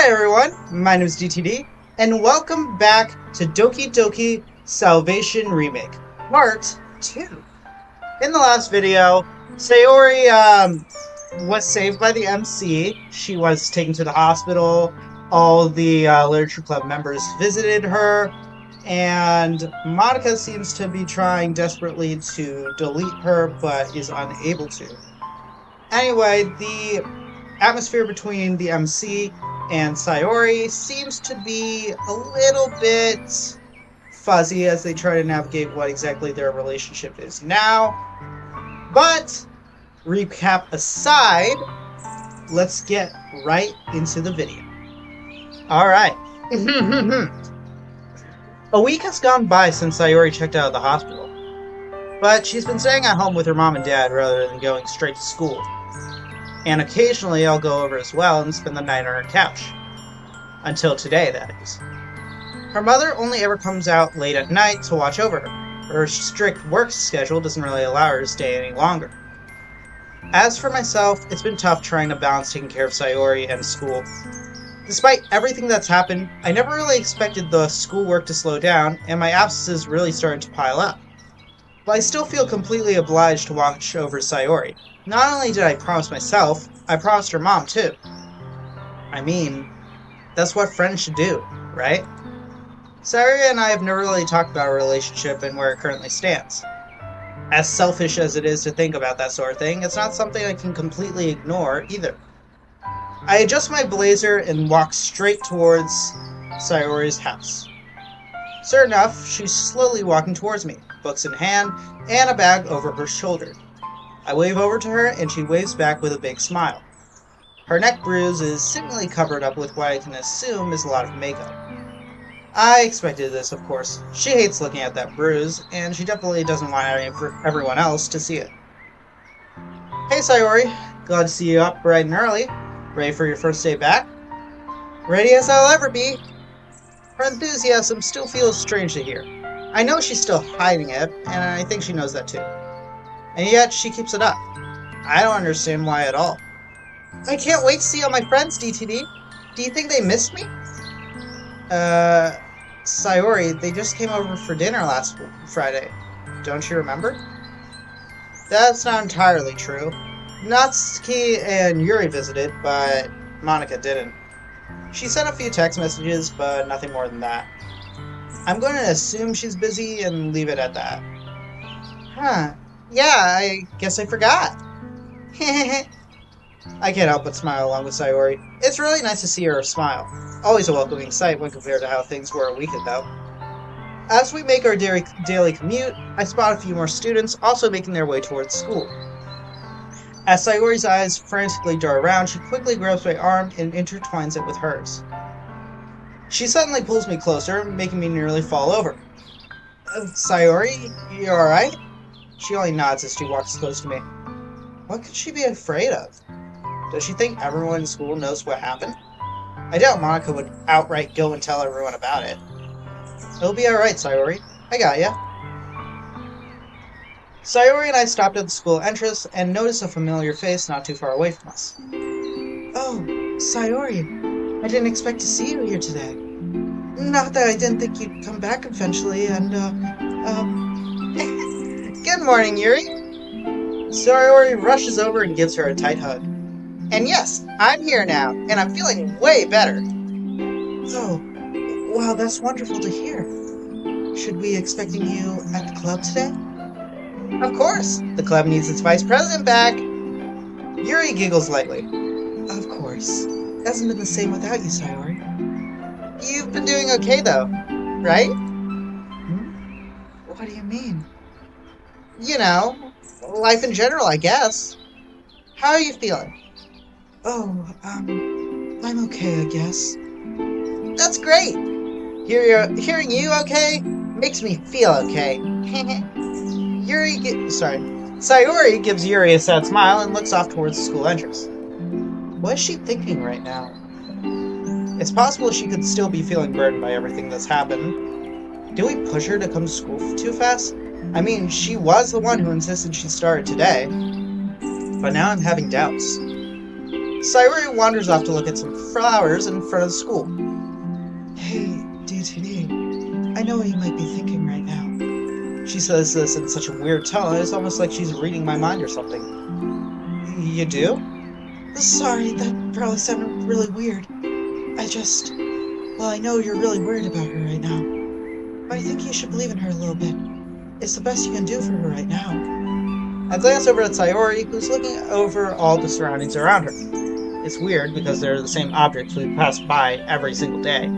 Hi everyone, my name is DTD, and welcome back to Doki Doki Salvation Remake, Part 2. In the last video, Sayori was saved by the MC. She was taken to the hospital. All the Literature Club members visited her, and Monica seems to be trying desperately to delete her, but is unable to. Anyway, the atmosphere between the MC and Sayori seems to be a little bit fuzzy as they try to navigate what exactly their relationship is now. But, recap aside, let's get right into the video. Alright. A week has gone by since Sayori checked out of the hospital, but she's been staying at home with her mom and dad rather than going straight to school. And occasionally I'll go over as well and spend the night on her couch. Until today, that is. Her mother only ever comes out late at night to watch over her. Her strict work schedule doesn't really allow her to stay any longer. As for myself, it's been tough trying to balance taking care of Sayori and school. Despite everything that's happened, I never really expected the schoolwork to slow down, and my absences really started to pile up. But I still feel completely obliged to watch over Sayori. Not only did I promise myself, I promised her mom too. I mean, that's what friends should do, right? Sayori and I have never really talked about our relationship and where it currently stands. As selfish as it is to think about that sort of thing, it's not something I can completely ignore either. I adjust my blazer and walk straight towards Sayori's house. Sure enough, she's slowly walking towards me, books in hand, and a bag over her shoulder. I wave over to her, and she waves back with a big smile. Her neck bruise is seemingly covered up with what I can assume is a lot of makeup. I expected this, of course. She hates looking at that bruise, and she definitely doesn't want everyone else to see it. Hey Sayori, glad to see you up bright and early. Ready for your first day back? Ready as I'll ever be. Her enthusiasm still feels strange to hear. I know she's still hiding it, and I think she knows that too. And yet, she keeps it up. I don't understand why at all. I can't wait to see all my friends, DTD. Do you think they missed me? Sayori, they just came over for dinner last Friday. Don't you remember? That's not entirely true. Natsuki and Yuri visited, but Monica didn't. She sent a few text messages, but nothing more than that. I'm going to assume she's busy and leave it at that. Huh. Yeah, I guess I forgot. I can't help but smile along with Sayori. It's really nice to see her smile. Always a welcoming sight when compared to how things were a week ago. As we make our daily commute, I spot a few more students also making their way towards school. As Sayori's eyes frantically dart around, she quickly grabs my arm and intertwines it with hers. She suddenly pulls me closer, making me nearly fall over. Sayori, you alright? She only nods as she walks close to me. What could she be afraid of? Does she think everyone in school knows what happened? I doubt Monica would outright go and tell everyone about it. It'll be alright, Sayori. I got ya. Sayori and I stopped at the school entrance and noticed a familiar face not too far away from us. Oh, Sayori. I didn't expect to see you here today. Not that I didn't think you'd come back eventually, and, Good morning, Yuri. Sayori rushes over and gives her a tight hug. And yes, I'm here now, and I'm feeling way better. Oh, wow, that's wonderful to hear. Should we be expecting you at the club today? Of course, the club needs its vice president back. Yuri giggles lightly. Of course. Hasn't been the same without you, Sayori. You've been doing okay, though, right? What do you mean? You know, life in general, I guess. How are you feeling? Oh, I'm okay, I guess. That's great! Hearing you okay makes me feel okay. Sayori gives Yuri a sad smile and looks off towards the school entrance. What is she thinking right now? It's possible she could still be feeling burdened by everything that's happened. Did we push her to come to school too fast? I mean, she was the one who insisted she started today. But now I'm having doubts. Sayori wanders off to look at some flowers in front of the school. Hey, DTD, I know what you might be thinking right now. She says this in such a weird tone, it's almost like she's reading my mind or something. You do? Sorry, that probably sounded really weird. I know you're really worried about her right now. But I think you should believe in her a little bit. It's the best you can do for her right now. I glance over at Sayori, who's looking over all the surroundings around her. It's weird because they're the same objects we pass by every single day.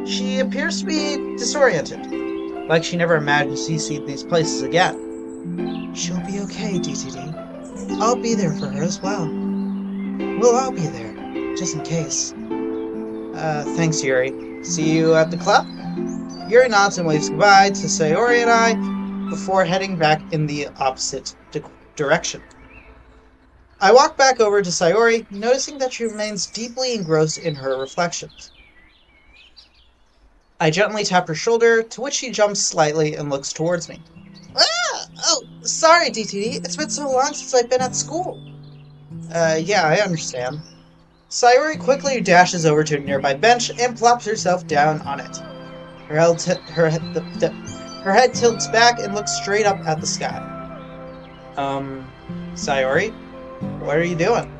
She appears to be disoriented, like she never imagined to see these places again. She'll be okay, DTD. I'll be there for her as well. We'll all be there, just in case. Thanks, Yuri. See you at the club? Yuri nods and waves goodbye to Sayori and I before heading back in the opposite direction. I walk back over to Sayori, noticing that she remains deeply engrossed in her reflections. I gently tap her shoulder, to which she jumps slightly and looks towards me. Ah! Oh, sorry, DTD. It's been so long since I've been at school. Yeah, I understand. Sayori quickly dashes over to a nearby bench and plops herself down on it. Her head tilts back and looks straight up at the sky. Sayori, what are you doing?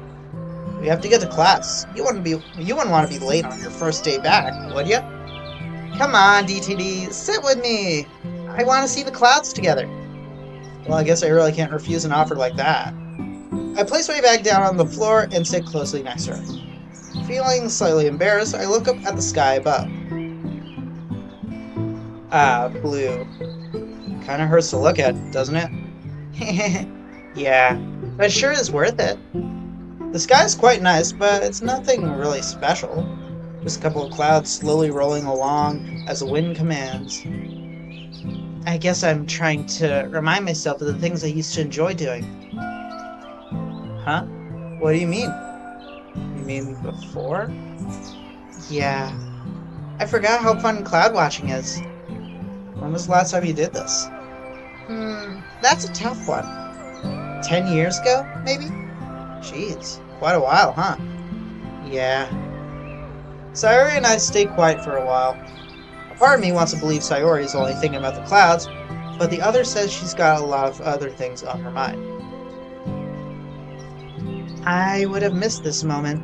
We have to get to class. You wouldn't want to be late on your first day back, would you? Come on, DTD, sit with me. I want to see the clouds together. Well, I guess I really can't refuse an offer like that. I place my bag down on the floor and sit closely next to her. Feeling slightly embarrassed, I look up at the sky above. Ah, blue. Kinda hurts to look at, doesn't it? Yeah, but it sure is worth it. The sky is quite nice, but it's nothing really special. Just a couple of clouds slowly rolling along as the wind commands. I guess I'm trying to remind myself of the things I used to enjoy doing. Huh? What do you mean? You mean before? Yeah. I forgot how fun cloud watching is. When was the last time you did this? That's a tough one. 10 years ago, maybe? Jeez, quite a while, huh? Yeah. Sayori and I stay quiet for a while. A part of me wants to believe Sayori is only thinking about the clouds, but the other says she's got a lot of other things on her mind. I would have missed this moment.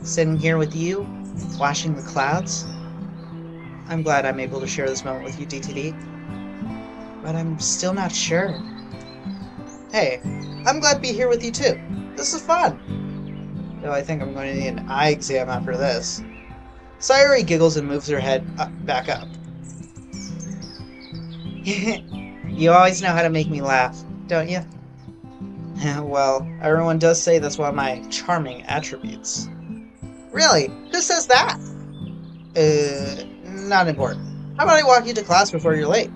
Sitting here with you, watching the clouds. I'm glad I'm able to share this moment with you, DTD. But I'm still not sure. Hey, I'm glad to be here with you too. This is fun. Though I think I'm going to need an eye exam after this. Sayori giggles and moves her head back up. You always know how to make me laugh, don't you? Well, everyone does say that's one of my charming attributes. Really? Who says that? Not important. How about I walk you to class before you're late?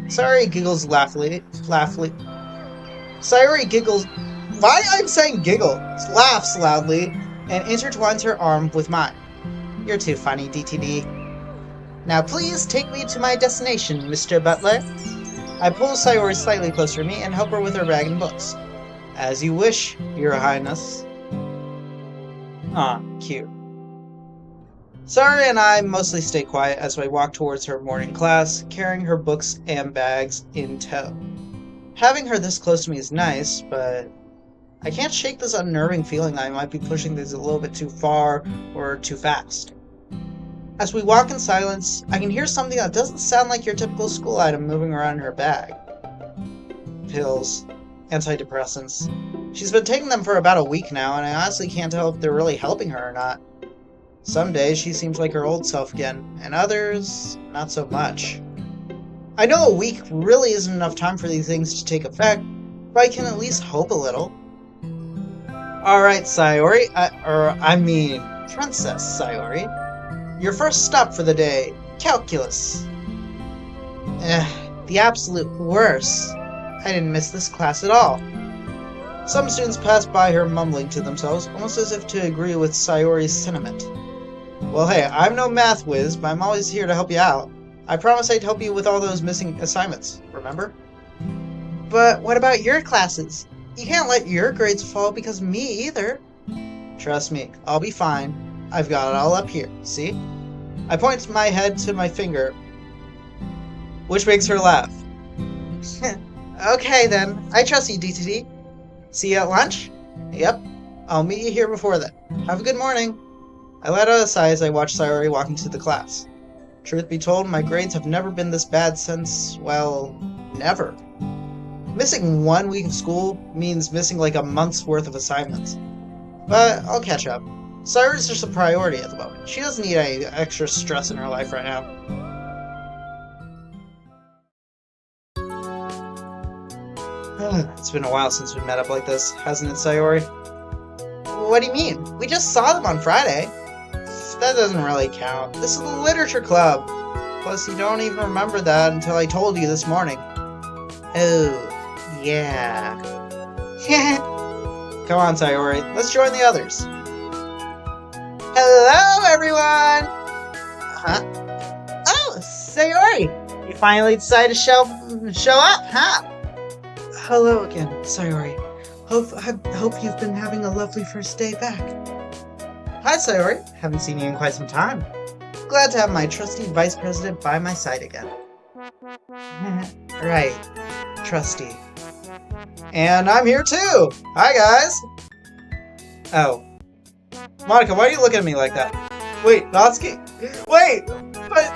Sayori giggles laughingly. Sayori giggles. Why I'm saying giggle? Laughs loudly and intertwines her arm with mine. You're too funny, DTD. Now please take me to my destination, Mr. Butler. I pull Sayori slightly closer to me and help her with her bag and books. As you wish, Your Highness. Aw, cute. Sayori and I mostly stay quiet as I walk towards her morning class, carrying her books and bags in tow. Having her this close to me is nice, but I can't shake this unnerving feeling that I might be pushing things a little bit too far or too fast. As we walk in silence, I can hear something that doesn't sound like your typical school item moving around in her bag. Pills. Antidepressants. She's been taking them for about a week now, and I honestly can't tell if they're really helping her or not. Some days she seems like her old self again, and others, not so much. I know a week really isn't enough time for these things to take effect, but I can at least hope a little. Alright, Sayori, Princess Sayori. Your first stop for the day, calculus. The absolute worst. I didn't miss this class at all. Some students passed by her mumbling to themselves, almost as if to agree with Sayori's sentiment. Well, hey, I'm no math whiz, but I'm always here to help you out. I promised I'd help you with all those missing assignments, remember? But what about your classes? You can't let your grades fall because of me either. Trust me, I'll be fine. I've got it all up here, see? I point my head to my finger, which makes her laugh. Okay then, I trust you, DTD. See you at lunch? Yep, I'll meet you here before then. Have a good morning. I let out a sigh as I watched Sayori walk into the class. Truth be told, my grades have never been this bad since, well, never. Missing 1 week of school means missing like a month's worth of assignments. But I'll catch up. Sayori's just a priority at the moment. She doesn't need any extra stress in her life right now. It's been a while since we met up like this, hasn't it, Sayori? What do you mean? We just saw them on Friday. That doesn't really count. This is the literature club. Plus, you don't even remember that until I told you this morning. Oh, yeah. Come on, Sayori. Let's join the others. Hello, everyone! Huh? Oh, Sayori! You finally decided to show up, huh? Hello again, Sayori. Hope you've been having a lovely first day back. Hi, Sayori. Haven't seen you in quite some time. Glad to have my trusty vice president by my side again. Right, trusty. And I'm here too! Hi, guys! Oh. Monica, why are you looking at me like that? Wait, Natsuki? Wait! But...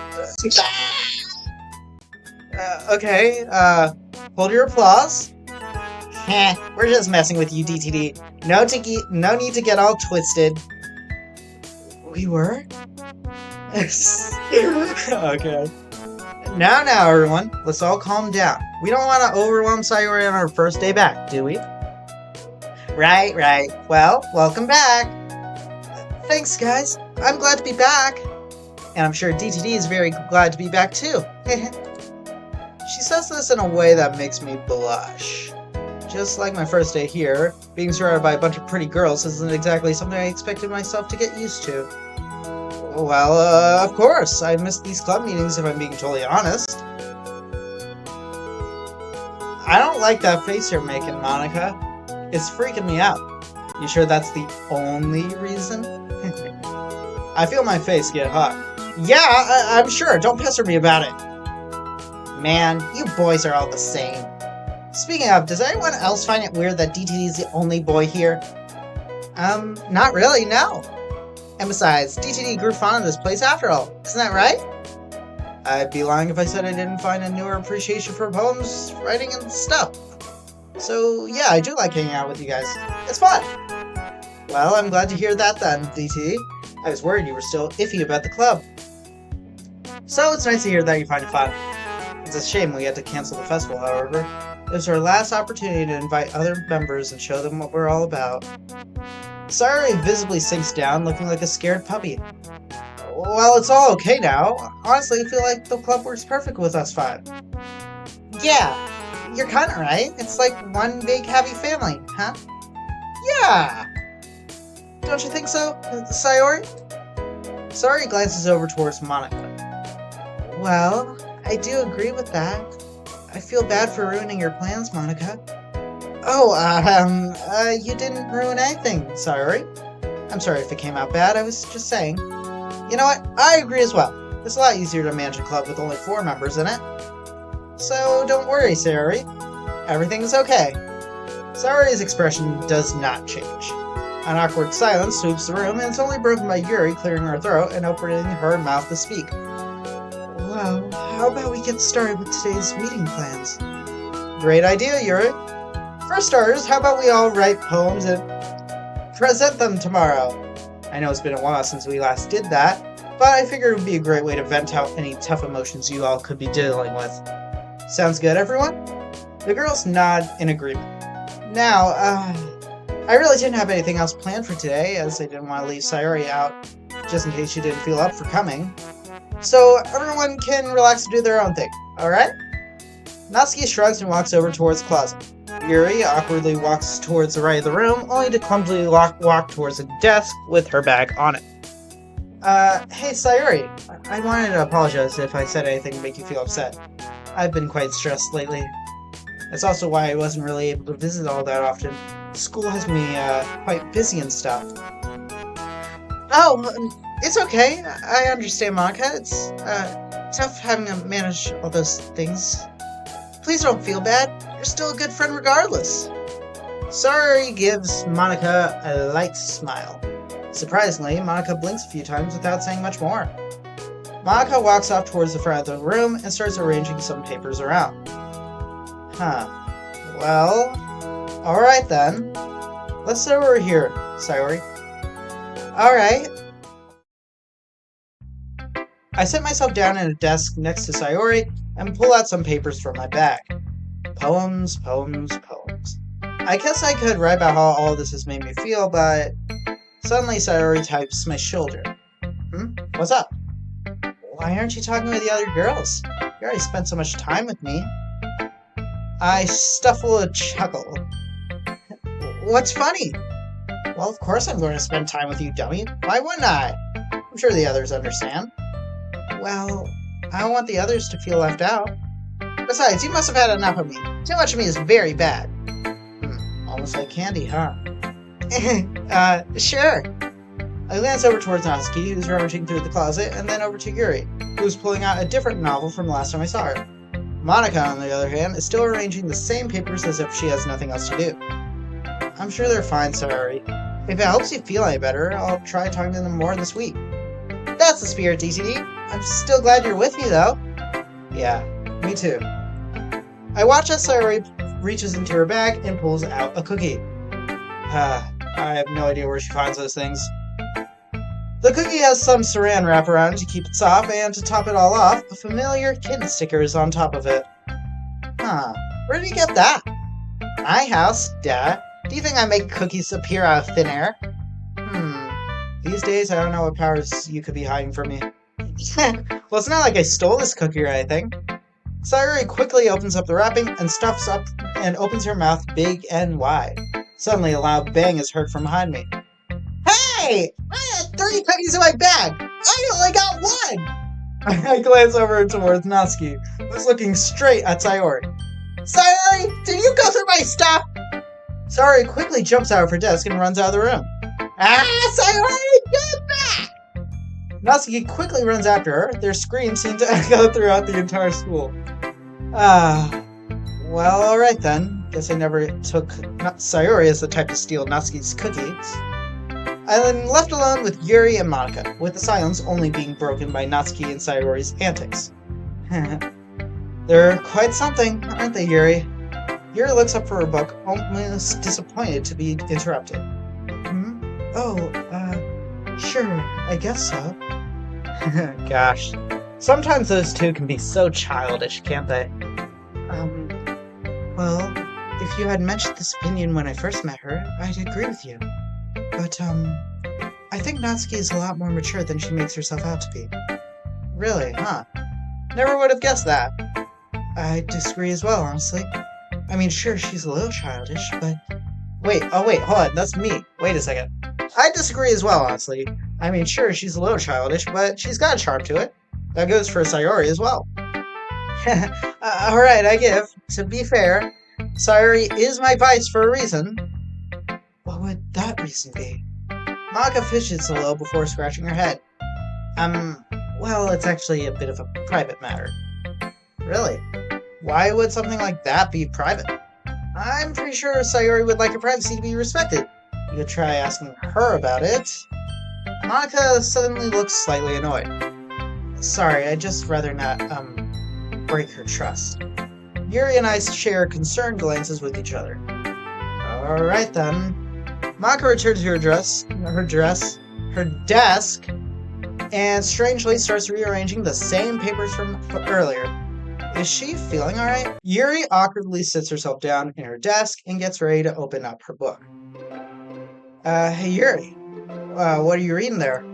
okay, hold your applause. We're just messing with you, DTD. No need to get all twisted. We were? Okay. Now, everyone, let's all calm down. We don't want to overwhelm Sayori on our first day back, do we? Right. Well, welcome back. Thanks, guys. I'm glad to be back. And I'm sure DTD is very glad to be back, too. She says this in a way that makes me blush. Just like my first day here, being surrounded by a bunch of pretty girls isn't exactly something I expected myself to get used to. Well, of course, I missed these club meetings if I'm being totally honest. I don't like that face you're making, Monica. It's freaking me out. You sure that's the only reason? I feel my face get hot. Yeah, I'm sure. Don't pester me about it. Man, you boys are all the same. Speaking of, does anyone else find it weird that DTD is the only boy here? Not really, no. And besides, DTD grew fond of this place after all, isn't that right? I'd be lying if I said I didn't find a newer appreciation for poems, writing, and stuff. So yeah, I do like hanging out with you guys. It's fun! Well, I'm glad to hear that then, DTD. I was worried you were still iffy about the club. So it's nice to hear that you find it fun. It's a shame we had to cancel the festival, however. It was our last opportunity to invite other members and show them what we're all about. Sayori visibly sinks down, looking like a scared puppy. Well, it's all okay now. Honestly, I feel like the club works perfect with us 5. Yeah, you're kinda right. It's like one big happy family, huh? Yeah! Don't you think so, Sayori? Sayori glances over towards Monica. Well, I do agree with that. I feel bad for ruining your plans, Monica. Oh, you didn't ruin anything, Sayori. I'm sorry if it came out bad, I was just saying. You know what? I agree as well. It's a lot easier to manage a club with only 4 members in it. So don't worry, Sayori. Everything's okay. Sayori's expression does not change. An awkward silence sweeps the room, and it's only broken by Yuri clearing her throat and opening her mouth to speak. Well, how about we get started with today's meeting plans? Great idea, Yuri. For starters, how about we all write poems and present them tomorrow? I know it's been a while since we last did that, but I figured it would be a great way to vent out any tough emotions you all could be dealing with. Sounds good, everyone? The girls nod in agreement. Now, I really didn't have anything else planned for today, as I didn't want to leave Sayori out, just in case she didn't feel up for coming. So everyone can relax and do their own thing, alright? Natsuki shrugs and walks over towards the closet. Yuri awkwardly walks towards the right of the room, only to clumsily walk towards a desk with her bag on it. Hey Sayori, I wanted to apologize if I said anything to make you feel upset. I've been quite stressed lately. That's also why I wasn't really able to visit all that often. School has me quite busy and stuff. Oh, it's okay. I understand, Monica. It's tough having to manage all those things. Please don't feel bad. You're still a good friend regardless. Sorry gives Monica a light smile. Surprisingly, Monica blinks a few times without saying much more. Monica walks off towards the front of the room and starts arranging some papers around. Huh. Well, alright then. Let's sit over here, Sayori. Alright. I sit myself down at a desk next to Sayori and pull out some papers from my bag. Poems, poems, poems. I guess I could write about how all this has made me feel, but suddenly Sayori taps my shoulder. What's up? Why aren't you talking with the other girls? You already spent so much time with me. I stifle a chuckle. What's funny? Well, of course I'm going to spend time with you, dummy. Why wouldn't I? I'm sure the others understand. Well, I don't want the others to feel left out. Besides, you must have had enough of me. Too much of me is very bad. Almost like candy, huh? Sure. I glance over towards Natsuki, who's rummaging through the closet, and then over to Yuri, who's pulling out a different novel from the last time I saw her. Monica, on the other hand, is still arranging the same papers as if she has nothing else to do. I'm sure they're fine, Sayori. If it helps you feel any better, I'll try talking to them more this week. That's the spirit, DCD. I'm still glad you're with me, though. Yeah, me too. I watch as Sayori reaches into her bag and pulls out a cookie. I have no idea where she finds those things. The cookie has some saran wrap around to keep it soft, and to top it all off, a familiar kitten sticker is on top of it. Where did you get that? My house, Dad. Do you think I make cookies appear out of thin air? These days, I don't know what powers you could be hiding from me. Well, it's not like I stole this cookie or anything. Sayori quickly opens up the wrapping and stuffs up and opens her mouth big and wide. Suddenly, a loud bang is heard from behind me. Hey! I had 3 cookies in my bag! I only got 1! I glance over towards Natsuki, who's looking straight at Sayori. Sayori, did you go through my stuff? Sayori quickly jumps out of her desk and runs out of the room. Sayori, get back! Natsuki quickly runs after her. Their screams seem to echo throughout the entire school. Well, alright then. Guess I never took Sayori as the type to steal Natsuki's cookies. I'm left alone with Yuri and Monica, with the silence only being broken by Natsuki and Sayori's antics. They're quite something, aren't they, Yuri? Yuri looks up for her book, almost disappointed to be interrupted. Sure, I guess so. Gosh. Sometimes those two can be so childish, can't they? Well, if you had mentioned this opinion when I first met her, I'd agree with you. But, I think Natsuki is a lot more mature than she makes herself out to be. Really, huh? Never would have guessed that. I disagree as well, honestly. I mean, sure, she's a little childish, but... Wait, hold on, that's me. Wait a second. I disagree as well, honestly. I mean, sure, she's a little childish, but she's got a charm to it. That goes for Sayori as well. Alright, I give. To be fair, Sayori is my vice for a reason. What would that reason be? Monica fidgets a little before scratching her head. Well, it's actually a bit of a private matter. Really? Why would something like that be private? I'm pretty sure Sayori would like her privacy to be respected. You could try asking her about it. Monica suddenly looks slightly annoyed. Sorry, I'd just rather not, break her trust. Yuri and I share concerned glances with each other. Alright then. Monica returns to her desk, and strangely starts rearranging the same papers from earlier. Is she feeling alright? Yuri awkwardly sits herself down in her desk and gets ready to open up her book. Hey Yuri, what are you reading there?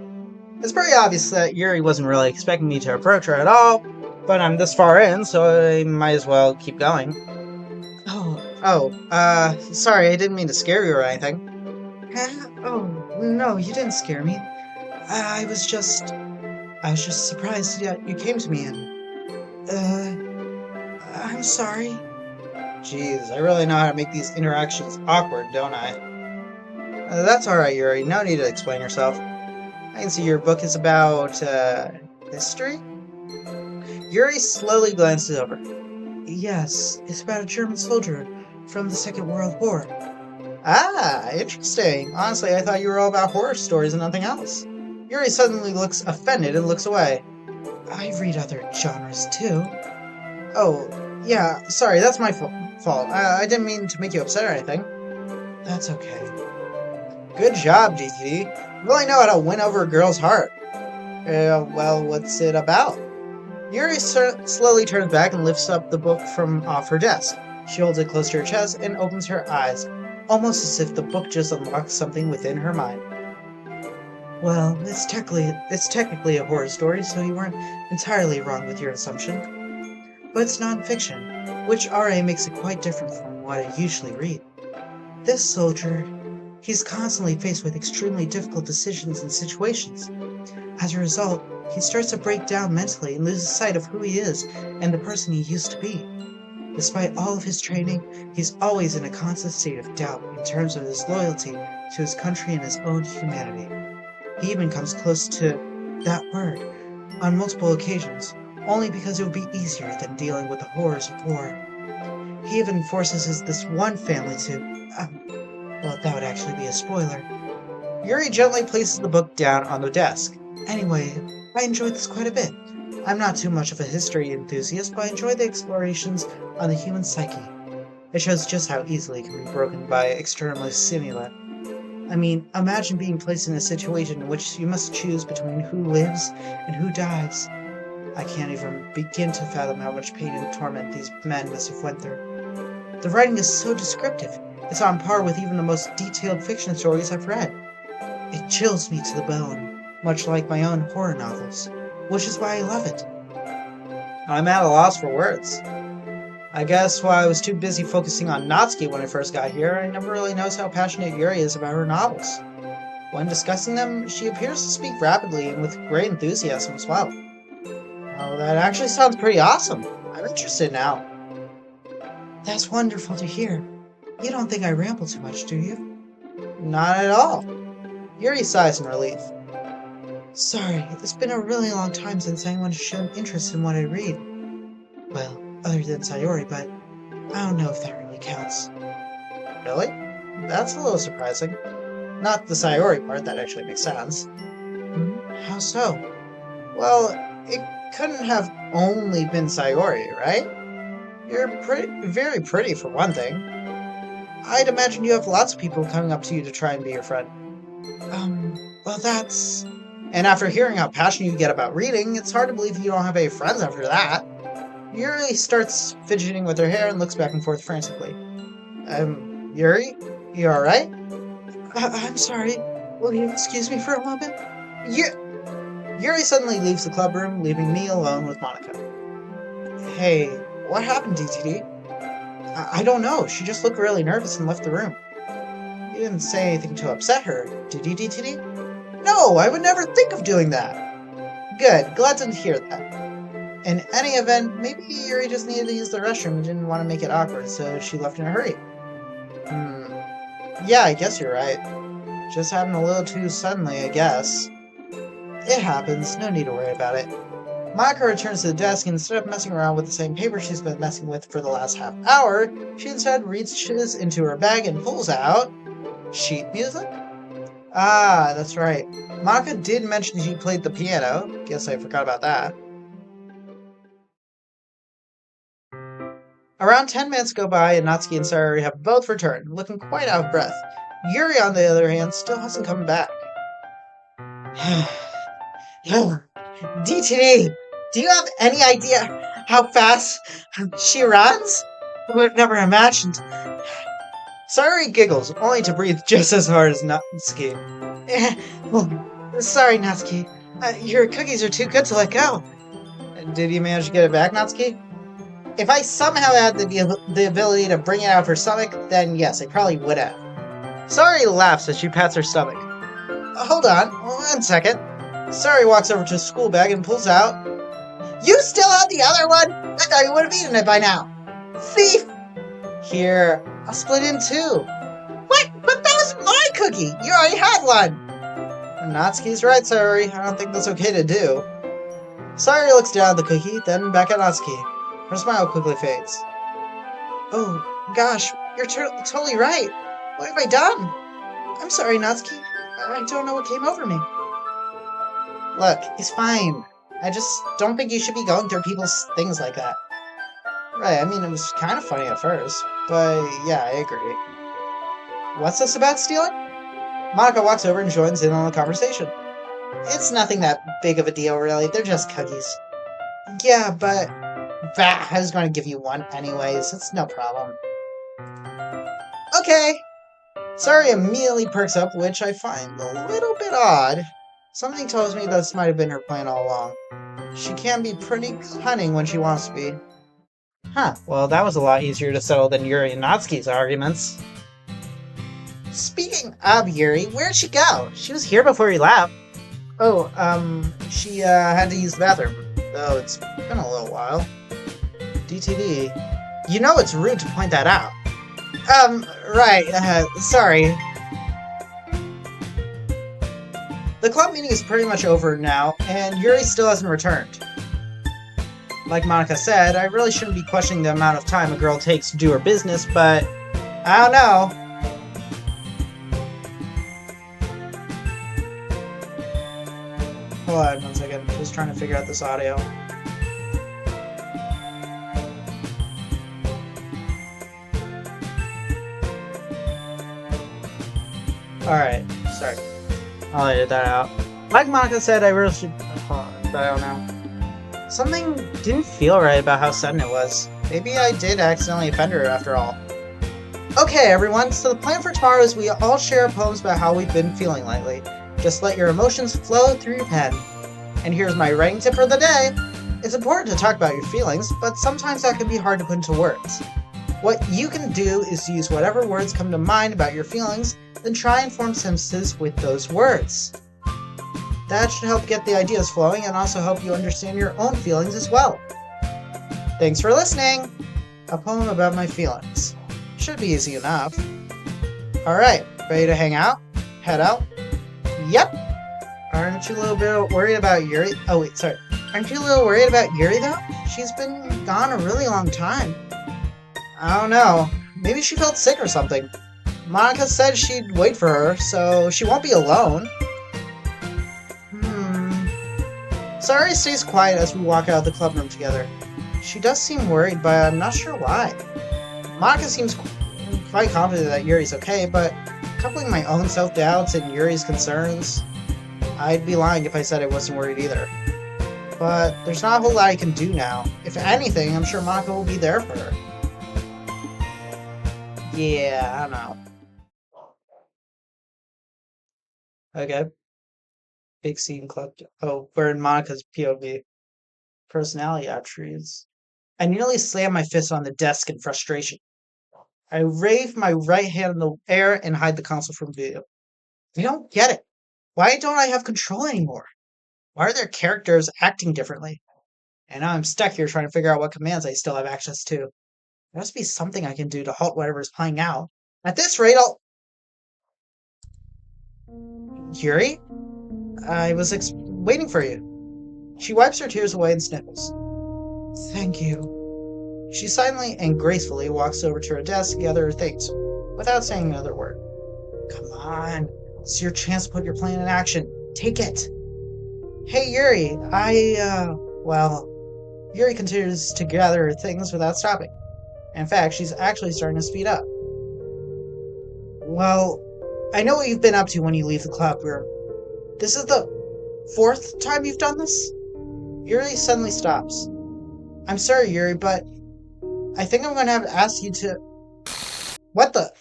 It's pretty obvious that Yuri wasn't really expecting me to approach her at all, but I'm this far in, so I might as well keep going. Sorry, I didn't mean to scare you or anything. Oh, no, you didn't scare me. I was just surprised that you came to me and, I'm sorry. Jeez, I really know how to make these interactions awkward, don't I? That's alright, Yuri. No need to explain yourself. I can see your book is about, history? Yuri slowly glances over. Yes, it's about a German soldier from the Second World War. Ah, interesting. Honestly, I thought you were all about horror stories and nothing else. Yuri suddenly looks offended and looks away. I read other genres too. Oh, yeah, sorry, that's my fault. I didn't mean to make you upset or anything. That's okay. Good job, GTD. You really know how to win over a girl's heart. Well, what's it about? Yuri slowly turns back and lifts up the book from off her desk. She holds it close to her chest and opens her eyes, almost as if the book just unlocked something within her mind. Well, it's technically a horror story, so you weren't entirely wrong with your assumption. But it's non-fiction, which RA makes it quite different from what I usually read. This soldier, he's constantly faced with extremely difficult decisions and situations. As a result, he starts to break down mentally and loses sight of who he is and the person he used to be. Despite all of his training, he's always in a constant state of doubt in terms of his loyalty to his country and his own humanity. He even comes close to that word on multiple occasions, only because it would be easier than dealing with the horrors of war. He even forces this one family to, well, that would actually be a spoiler. Yuri gently places the book down on the desk. Anyway, I enjoyed this quite a bit. I'm not too much of a history enthusiast, but I enjoy the explorations on the human psyche. It shows just how easily it can be broken by external stimuli. I mean, imagine being placed in a situation in which you must choose between who lives and who dies. I can't even begin to fathom how much pain and torment these men must have went through. The writing is so descriptive. It's on par with even the most detailed fiction stories I've read. It chills me to the bone, much like my own horror novels, which is why I love it. I'm at a loss for words. I guess while I was too busy focusing on Natsuki when I first got here, I never really noticed how passionate Yuri is about her novels. When discussing them, she appears to speak rapidly and with great enthusiasm as well. Oh, that actually sounds pretty awesome. I'm interested now. That's wonderful to hear. You don't think I ramble too much, do you? Not at all. Yuri sighs in relief. Sorry, it's been a really long time since anyone has shown interest in what I read. Well, other than Sayori, but I don't know if that really counts. Really? That's a little surprising. Not the Sayori part, that actually makes sense. How so? Well, it couldn't have only been Sayori, right? You're very pretty for one thing. I'd imagine you have lots of people coming up to you to try and be your friend. Well that's... And after hearing how passionate you get about reading, it's hard to believe you don't have any friends after that. Yuri starts fidgeting with her hair and looks back and forth frantically. Yuri? You alright? I'm sorry. Will you excuse me for a moment? Yuri suddenly leaves the club room, leaving me alone with Monica. Hey, what happened, DTD? I don't know. She just looked really nervous and left the room. You didn't say anything to upset her, did you, DTD? No, I would never think of doing that. Good, glad to hear that. In any event, maybe Yuri just needed to use the restroom and didn't want to make it awkward, so she left in a hurry. Yeah, I guess you're right. Just happened a little too suddenly, I guess. It happens, no need to worry about it. Monica returns to the desk and instead of messing around with the same paper she's been messing with for the last half hour, she instead reaches into her bag and pulls out... sheet music? Ah, that's right. Monica did mention she played the piano. Guess I forgot about that. Around 10 minutes go by and Natsuki and Sayori have both returned, looking quite out of breath. Yuri, on the other hand, still hasn't come back. DTD, do you have any idea how fast she runs? I would have never imagined. Sayori giggles, only to breathe just as hard as Natsuki. Sorry, Natsuki. Your cookies are too good to let go. Did you manage to get it back, Natsuki? If I somehow had the ability to bring it out of her stomach, then yes, I probably would have. Sayori laughs as she pats her stomach. Hold on, 1 second. Sayori walks over to a school bag and pulls out... You still have the other one? I thought you would have eaten it by now. Thief! Here, I'll split in two. What? But that was my cookie! You already had one! Natsuki's right, Sayori. I don't think that's okay to do. Sayori looks down at the cookie, then back at Natsuki. Her smile quickly fades. Oh, gosh, you're totally right. What have I done? I'm sorry, Natsuki. I don't know what came over me. Look, it's fine. I just don't think you should be going through people's things like that. Right, I mean, it was kind of funny at first, but yeah, I agree. What's this about stealing? Monica walks over and joins in on the conversation. It's nothing that big of a deal, really. They're just cookies. Yeah, but... Bah, I was going to give you one anyways. It's no problem. Okay. Sorry immediately perks up, which I find a little bit odd. Something tells me this might have been her plan all along. She can be pretty cunning when she wants to be. Huh, well that was a lot easier to settle than Yuri and Natsuki's arguments. Speaking of Yuri, where'd she go? She was here before you left. Oh, she had to use the bathroom. Though it's been a little while. DTD. You know it's rude to point that out. Right, sorry. The club meeting is pretty much over now, and Yuri still hasn't returned. Like Monica said, I really shouldn't be questioning the amount of time a girl takes to do her business, but I don't know. Hold on 1 second, just trying to figure out this audio. Alright, sorry. I'll edit that out. Like Monica said, I really should... but I don't know. Something didn't feel right about how sudden it was. Maybe I did accidentally offend her after all. Okay, everyone, so the plan for tomorrow is we all share poems about how we've been feeling lately. Just let your emotions flow through your pen. And here's my writing tip for the day. It's important to talk about your feelings, but sometimes that can be hard to put into words. What you can do is use whatever words come to mind about your feelings, then try and form sentences with those words. That should help get the ideas flowing and also help you understand your own feelings as well. Thanks for listening! A poem about my feelings. Should be easy enough. Alright, ready to hang out? Head out? Yep! Aren't you a little bit worried about Yuri? Oh wait, sorry. Aren't you a little worried about Yuri though? She's been gone a really long time. I don't know. Maybe she felt sick or something. Monica said she'd wait for her, so she won't be alone. Sayori stays quiet as we walk out of the club room together. She does seem worried, but I'm not sure why. Monica seems quite confident that Yuri's okay, but coupling my own self-doubts and Yuri's concerns, I'd be lying if I said I wasn't worried either. But there's not a whole lot I can do now. If anything, I'm sure Monica will be there for her. Yeah, I don't know. Okay. Big scene club. Oh, we're in Monica's POV. Personality attributes. I nearly slammed my fist on the desk in frustration. I wave my right hand in the air and hide the console from view. I don't get it. Why don't I have control anymore? Why are their characters acting differently? And now I'm stuck here trying to figure out what commands I still have access to. There must be something I can do to halt whatever is playing out. At this rate, I'll... Yuri? I was waiting for you. She wipes her tears away and sniffles. Thank you. She silently and gracefully walks over to her desk to gather her things, without saying another word. Come on. It's your chance to put your plan in action. Take it. Hey, Yuri. Well... Yuri continues to gather her things without stopping. In fact, she's actually starting to speed up. Well, I know what you've been up to when you leave the club room. This is the 4th time you've done this? Yuri suddenly stops. I'm sorry, Yuri, but I think I'm going to have to ask you to... What the...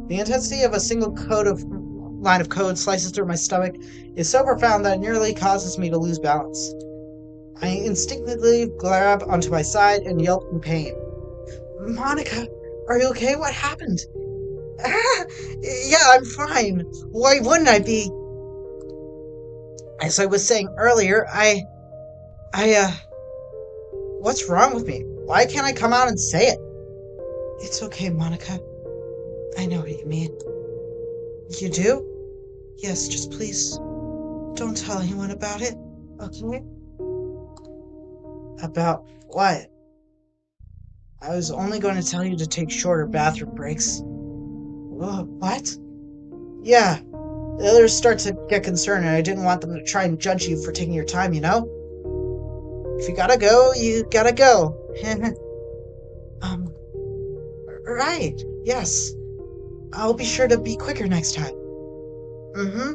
The intensity of a single line of code slices through my stomach is so profound that it nearly causes me to lose balance. I instinctively grab onto my side and yelp in pain. Monica, are you okay? What happened? Yeah, I'm fine. Why wouldn't I be? As I was saying earlier, what's wrong with me? Why can't I come out and say it? It's okay, Monica. I know what you mean. You do? Yes, just please don't tell anyone about it, okay? About what? I was only going to tell you to take shorter bathroom breaks. What? Yeah, the others start to get concerned, and I didn't want them to try and judge you for taking your time, you know? If you gotta go, you gotta go. um, right, yes. I'll be sure to be quicker next time.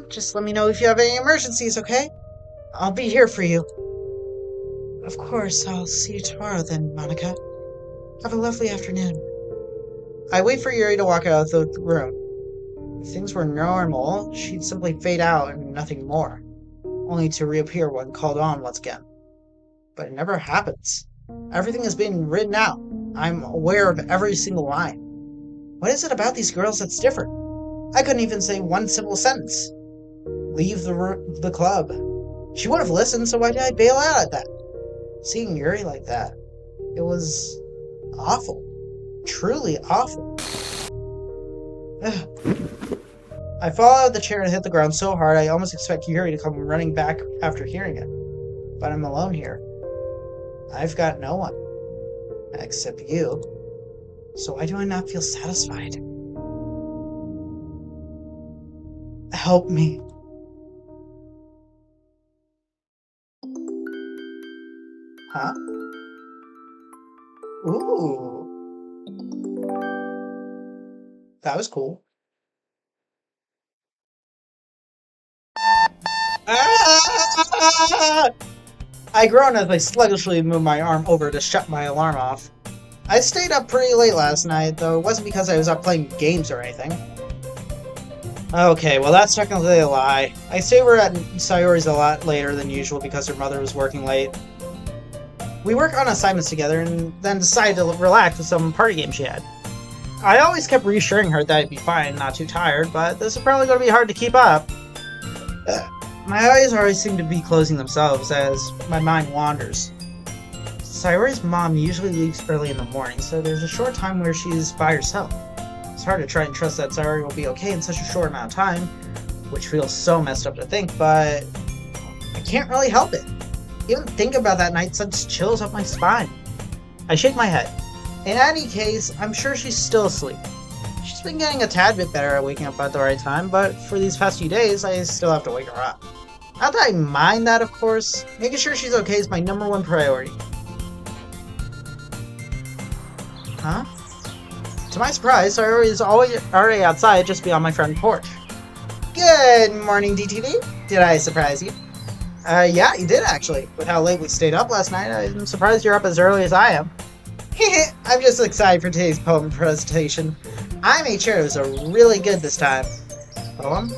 Just let me know if you have any emergencies, okay? I'll be here for you. Of course, I'll see you tomorrow then, Monica. Have a lovely afternoon. I wait for Yuri to walk out of the room. If things were normal, she'd simply fade out and nothing more, only to reappear when called on once again. But it never happens. Everything is being written out. I'm aware of every single line. What is it about these girls that's different? I couldn't even say one simple sentence. Leave the club. She would have listened, so why did I bail out at that? Seeing Yuri like that, it was awful. Truly awful. I fall out of the chair and hit the ground so hard I almost expect Yuri to come running back after hearing it. But I'm alone here. I've got no one. Except you. So why do I not feel satisfied? Help me. Huh? Ooh. That was cool. Ah! I groaned as I sluggishly moved my arm over to shut my alarm off. I stayed up pretty late last night, though it wasn't because I was up playing games or anything. Okay, well that's technically a lie. I stayed over at Sayori's a lot later than usual because her mother was working late. We work on assignments together and then decided to relax with some party games she had. I always kept reassuring her that I'd be fine, not too tired, but this is probably going to be hard to keep up. My eyes always seem to be closing themselves as my mind wanders. Sayori's mom usually leaves early in the morning, so there's a short time where she's by herself. It's hard to try and trust that Sayori will be okay in such a short amount of time, which feels so messed up to think, but I can't really help it. Even thinking about that night sends chills up my spine. I shake my head. In any case, I'm sure she's still asleep. She's been getting a tad bit better at waking up at the right time, but for these past few days, I still have to wake her up. Not that I mind that, of course. Making sure she's okay is my #1 priority. Huh? To my surprise, Sayori is already outside just beyond my front porch. Good morning, DTV. Did I surprise you? Yeah, you did actually. With how late we stayed up last night, I'm surprised you're up as early as I am. I'm just excited for today's poem presentation. I made sure it was really good this time. Poem?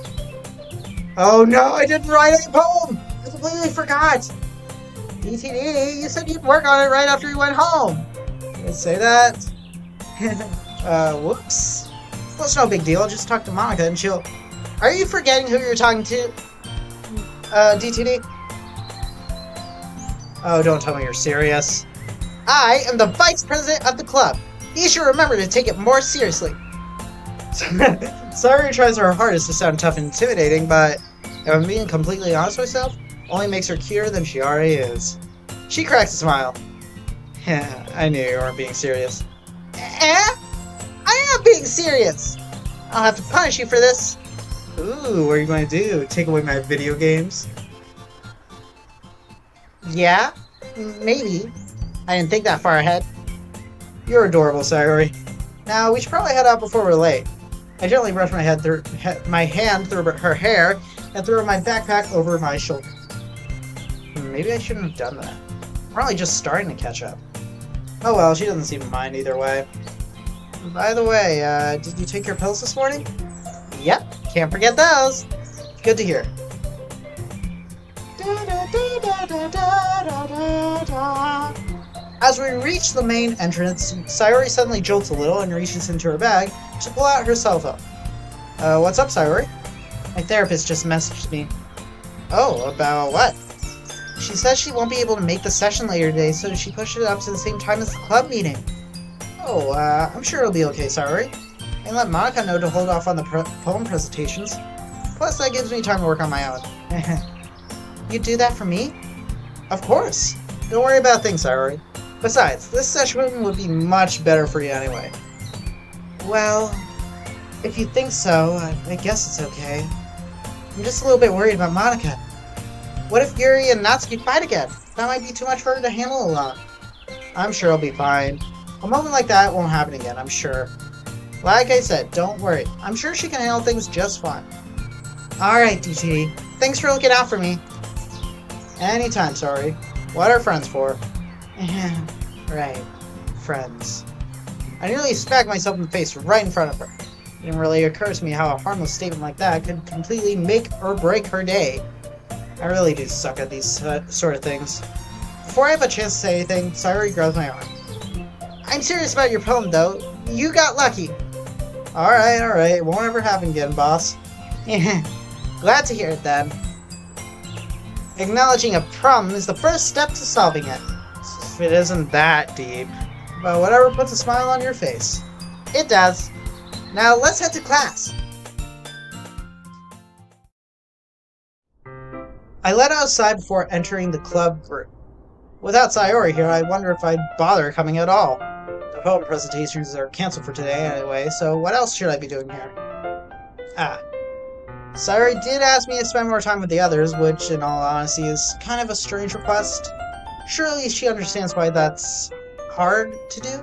Oh no, I didn't write a poem! I completely forgot! DTD, you said you'd work on it right after you went home! Did I say that? Whoops. Well, it's no big deal, just talk to Monica and she'll... Are you forgetting who you're talking to? DTD? Oh, don't tell me you're serious. I am the vice president of the club. You should remember to take it more seriously. Sayori tries her hardest to sound tough and intimidating, but if I'm being completely honest with myself, only makes her cuter than she already is. She cracks a smile. Yeah, I knew you weren't being serious. I am being serious! I'll have to punish you for this. Ooh, what are you going to do? Take away my video games? Yeah, maybe. I didn't think that far ahead. You're adorable, Sayori. Now, we should probably head out before we're late. I gently brushed my hand through her hair and threw my backpack over my shoulder. Maybe I shouldn't have done that. We're only just starting to catch up. Oh well, she doesn't seem to mind either way. By the way, did you take your pills this morning? Yep, can't forget those. Good to hear. As we reach the main entrance, Sayori suddenly jolts a little and reaches into her bag to pull out her cell phone. What's up, Sayori? My therapist just messaged me. Oh, about what? She says she won't be able to make the session later today, so she pushed it up to the same time as the club meeting. Oh, I'm sure it'll be okay, Sayori. And let Monica know to hold off on the poem presentations. Plus, that gives me time to work on my own. You'd do that for me? Of course. Don't worry about things, Sayori. Besides, this session would be much better for you anyway. Well, if you think so, I guess it's okay. I'm just a little bit worried about Monica. What if Yuri and Natsuki fight again? That might be too much for her to handle alone. I'm sure it'll be fine. A moment like that won't happen again, I'm sure. Like I said, don't worry. I'm sure she can handle things just fine. Alright, DTD. Thanks for looking out for me. Anytime, sorry. What are friends for? Right. Friends. I nearly smacked myself in the face right in front of her. It didn't really occur to me how a harmless statement like that could completely make or break her day. I really do suck at these sort of things. Before I have a chance to say anything, Sayori grabs my arm. I'm serious about your poem, though. You got lucky. Alright. It won't ever happen again, boss. Glad to hear it, then. Acknowledging a problem is the first step to solving it. If it isn't that deep. But whatever puts a smile on your face. It does. Now let's head to class. I let outside before entering the club group. Without Sayori here, I wonder if I'd bother coming at all. The poem presentations are canceled for today anyway, so what else should I be doing here? Sayori did ask me to spend more time with the others, which, in all honesty, is kind of a strange request. Surely she understands why that's hard to do?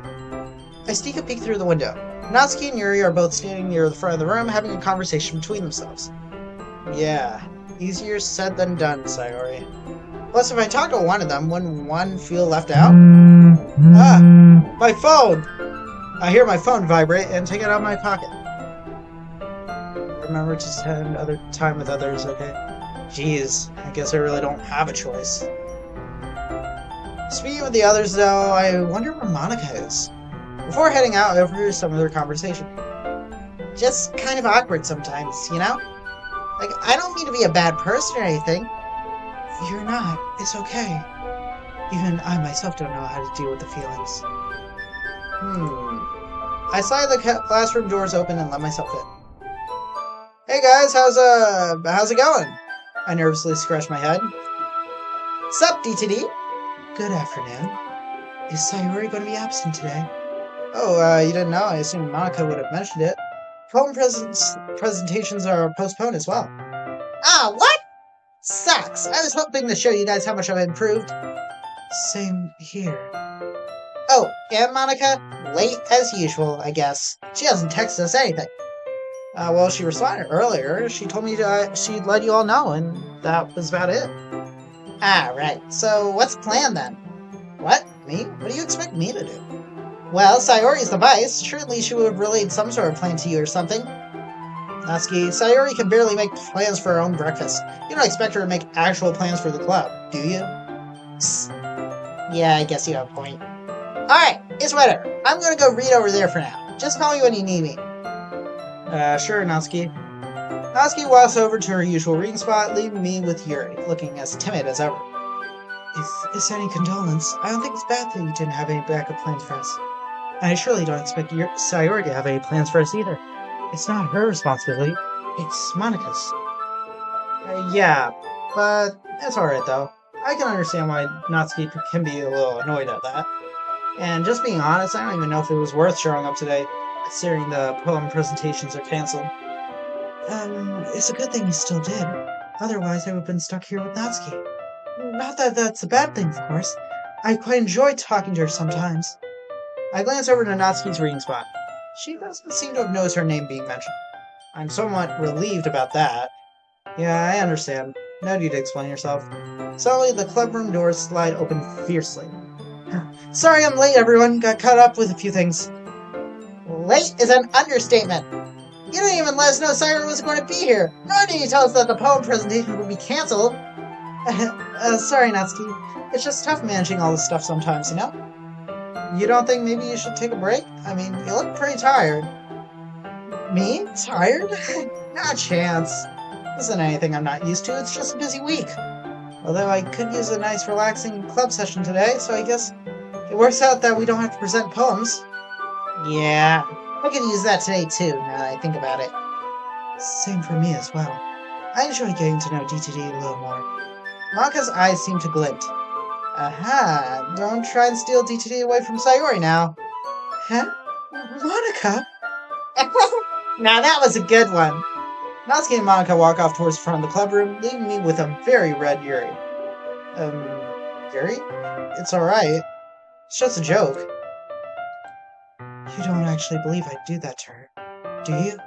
I sneak a peek through the window. Natsuki and Yuri are both standing near the front of the room having a conversation between themselves. Yeah, easier said than done, Sayori. Plus, if I talk to one of them, wouldn't one feel left out? My phone! I hear my phone vibrate and take it out of my pocket. Remember to spend other time with others, okay? Jeez, I guess I really don't have a choice. Speaking of the others, though, I wonder where Monica is. Before heading out, I overheard some of their conversation. Just kind of awkward sometimes, you know? Like, I don't mean to be a bad person or anything. You're not. It's okay. Even I myself don't know how to deal with the feelings. I saw the classroom doors open and let myself in. Hey guys, how's it going? I nervously scratched my head. Sup, DTD? Good afternoon. Is Sayori going to be absent today? Oh, you didn't know? I assumed Monica would have mentioned it. Poem presentations are postponed as well. Ah, what? Sucks. I was hoping to show you guys how much I've improved. Same here. Oh, and Monica? Late as usual, I guess. She hasn't texted us anything. Well, she responded earlier. She told me she'd let you all know, and that was about it. Ah, right. So, what's the plan then? What? Me? What do you expect me to do? Well, Sayori's the vice. Surely she would have relayed some sort of plan to you or something. Natsuki, Sayori can barely make plans for her own breakfast. You don't expect her to make actual plans for the club, do you? Psst. Yeah, I guess you have a point. Alright, it's whatever. I'm gonna go read over there for now. Just call me when you need me. Sure, Natsuki. Natsuki walks over to her usual reading spot, leaving me with Yuri, looking as timid as ever. If it's any condolence, I don't think it's bad that you didn't have any backup plans for us. And I surely don't expect Sayori to have any plans for us either. It's not her responsibility, it's Monica's. Yeah, but it's alright though. I can understand why Natsuki can be a little annoyed at that. And just being honest, I don't even know if it was worth showing up today, considering the poem presentations are cancelled. It's a good thing you still did. Otherwise, I would have been stuck here with Natsuki. Not that that's a bad thing, of course. I quite enjoy talking to her sometimes. I glance over to Natsuki's reading spot. She doesn't seem to have noticed her name being mentioned. I'm somewhat relieved about that. Yeah, I understand. No need to explain yourself. Suddenly, the clubroom doors slide open fiercely. Sorry I'm late, everyone. Got caught up with a few things. Late is an understatement. You didn't even let us know Sayori wasn't going to be here. Nor did you tell us that the poem presentation would be cancelled. Sorry, Natsuki. It's just tough managing all this stuff sometimes, you know? You don't think maybe you should take a break? I mean, you look pretty tired. Me? Tired? Not a chance. This isn't anything I'm not used to. It's just a busy week. Although I could use a nice relaxing club session today, so I guess it works out that we don't have to present poems. Yeah, I could use that today too, now that I think about it. Same for me as well. I enjoy getting to know DTD a little more. Maka's eyes seem to glint. Aha, don't try and steal DTD away from Sayori now. Huh? Monica? Now that was a good one. Natsuki and Monica walk off towards the front of the club room, leaving me with a very red Yuri. Yuri? It's alright. It's just a joke. You don't actually believe I'd do that to her, do you?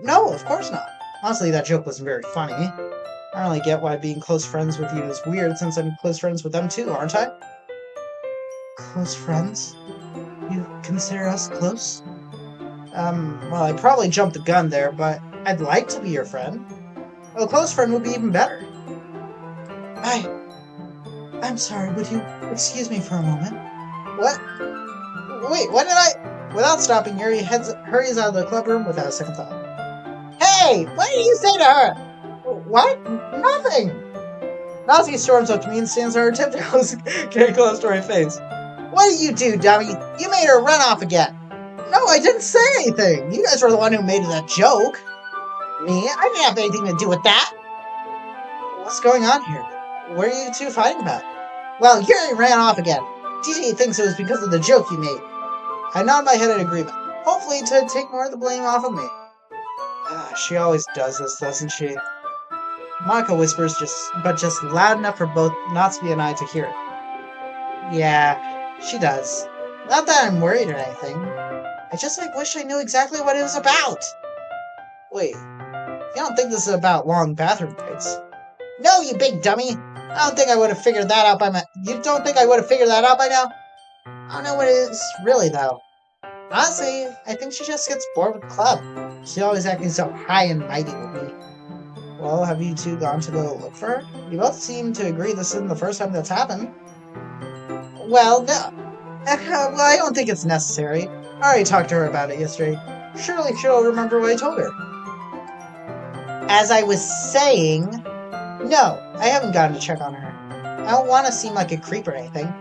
No, of course not. Honestly, that joke wasn't very funny. I don't really get why being close friends with you is weird since I'm close friends with them too, aren't I? Close friends? You consider us close? Well, I probably jumped the gun there, but I'd like to be your friend. A close friend would be even better. I'm sorry, would you excuse me for a moment? What? Wait, what did I... Without stopping, Yuri hurries out of the club room without a second thought. Hey, what did you say to her? What? Nothing! Nazi storms up to me and stands on her tiptoes, getting close to my face. What did you do, dummy? You made her run off again. No, I didn't say anything. You guys were the one who made that joke. Me? I didn't have anything to do with that. What's going on here? What are you two fighting about? Well, Yuri ran off again. TJ thinks it was because of the joke you made. I nod my head in agreement, hopefully to take more of the blame off of me. She always does this, doesn't she? Monica whispers, just loud enough for both Natsuki and I to hear it. Yeah, she does. Not that I'm worried or anything. I just wish I knew exactly what it was about. Wait, you don't think this is about long bathroom breaks? No, you big dummy! I don't think I would have figured that out by now. You don't think I would have figured that out by now? I don't know what it is really though. Honestly, I think she just gets bored with the club. She's always acting so high and mighty with me. Well, have you two gone to go look for her? You both seem to agree this isn't the first time that's happened. Well, no. Well, I don't think it's necessary. I already talked to her about it yesterday. Surely she'll remember what I told her. As I was saying, no, I haven't gone to check on her. I don't want to seem like a creep or anything.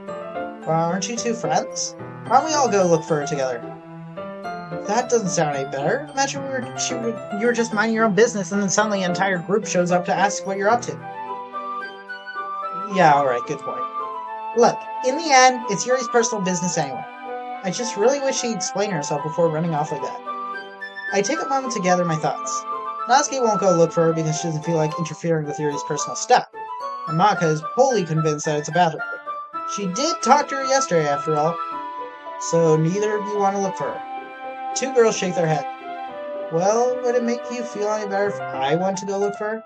Well, aren't you two friends? Why don't we all go look for her together? That doesn't sound any better. Imagine you were just minding your own business and then suddenly an entire group shows up to ask what you're up to. Yeah, alright, good point. Look, in the end, it's Yuri's personal business anyway. I just really wish she'd explain herself before running off like that. I take a moment to gather my thoughts. Natsuki won't go look for her because she doesn't feel like interfering with Yuri's personal stuff. And Maka is wholly convinced that it's a bathroom thing. She did talk to her yesterday, after all. So neither of you want to look for her. Two girls shake their head. Well, would it make you feel any better if I went to go look for her?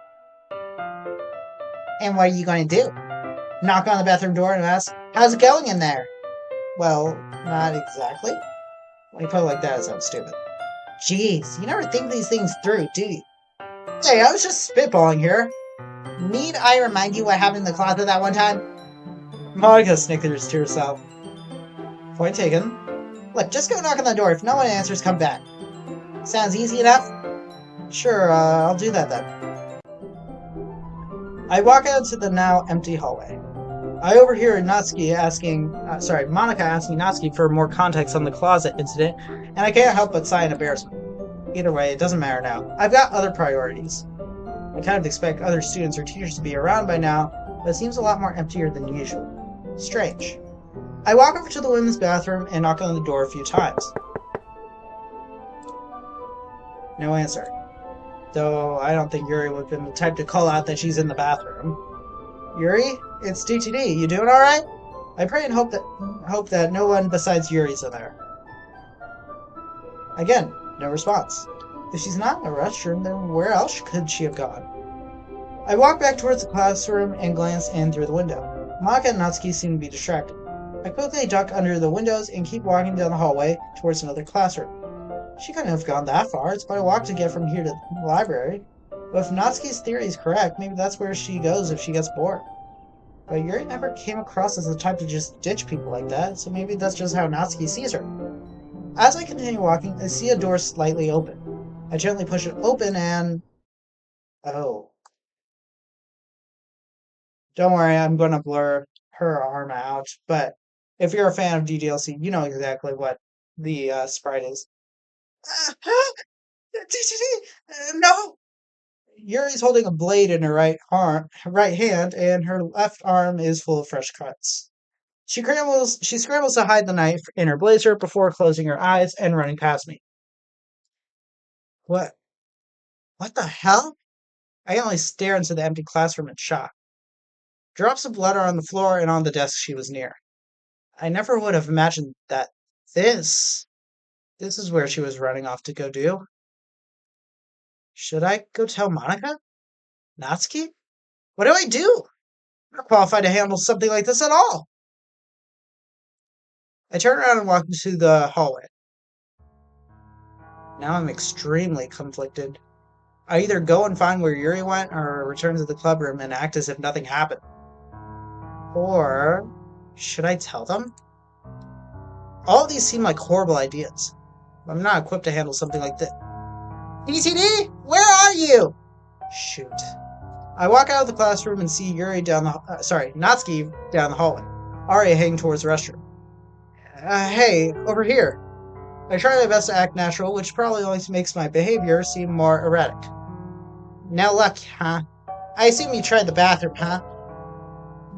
And what are you going to do? Knock on the bathroom door and ask, how's it going in there? Well, not exactly. When you put it like that, it sounds stupid. Jeez, you never think these things through, do you? Hey, I was just spitballing here. Need I remind you what happened in the closet that one time? Monica snickers to herself. Point taken. Look, just go knock on the door. If no one answers, come back. Sounds easy enough? Sure, I'll do that then. I walk out to the now empty hallway. I overhear Monica asking Natsuki for more context on the closet incident, and I can't help but sigh in embarrassment. Either way, it doesn't matter now. I've got other priorities. I kind of expect other students or teachers to be around by now, but it seems a lot more emptier than usual. Strange. I walk over to the women's bathroom and knock on the door a few times. No answer. Though I don't think Yuri would have been the type to call out that she's in the bathroom. Yuri? It's DTD. You doing alright? I pray and hope that no one besides Yuri's in there. Again, no response. If she's not in the restroom, then where else could she have gone? I walk back towards the classroom and glance in through the window. Maka and Natsuki seem to be distracted. I quickly duck under the windows and keep walking down the hallway towards another classroom. She couldn't have gone that far. It's quite a walk to get from here to the library. But if Natsuki's theory is correct, maybe that's where she goes if she gets bored. But Yuri never came across as the type to just ditch people like that, so maybe that's just how Natsuki sees her. As I continue walking, I see a door slightly open. I gently push it open and... oh. Don't worry, I'm going to blur her arm out. But if you're a fan of DDLC, you know exactly what the sprite is. No! Yuri's holding a blade in her right hand, and her left arm is full of fresh cuts. She scrambles to hide the knife in her blazer before closing her eyes and running past me. What? What the hell? I can only stare into the empty classroom in shock. Drops of blood are on the floor and on the desk she was near. I never would have imagined that this. This is where she was running off to go do. Should I go tell Monica? Natsuki? What do I do? I'm not qualified to handle something like this at all. I turn around and walk into the hallway. Now I'm extremely conflicted. I either go and find where Yuri went or return to the club room and act as if nothing happened. Or should I tell them? All of these seem like horrible ideas. I'm not equipped to handle something like this. DTD, where are you? Shoot. I walk out of the classroom and see Yuri Natsuki down the hallway. Aria heading towards the restroom. Hey, over here. I try my best to act natural, which probably only makes my behavior seem more erratic. No luck, huh? I assume you tried the bathroom, huh?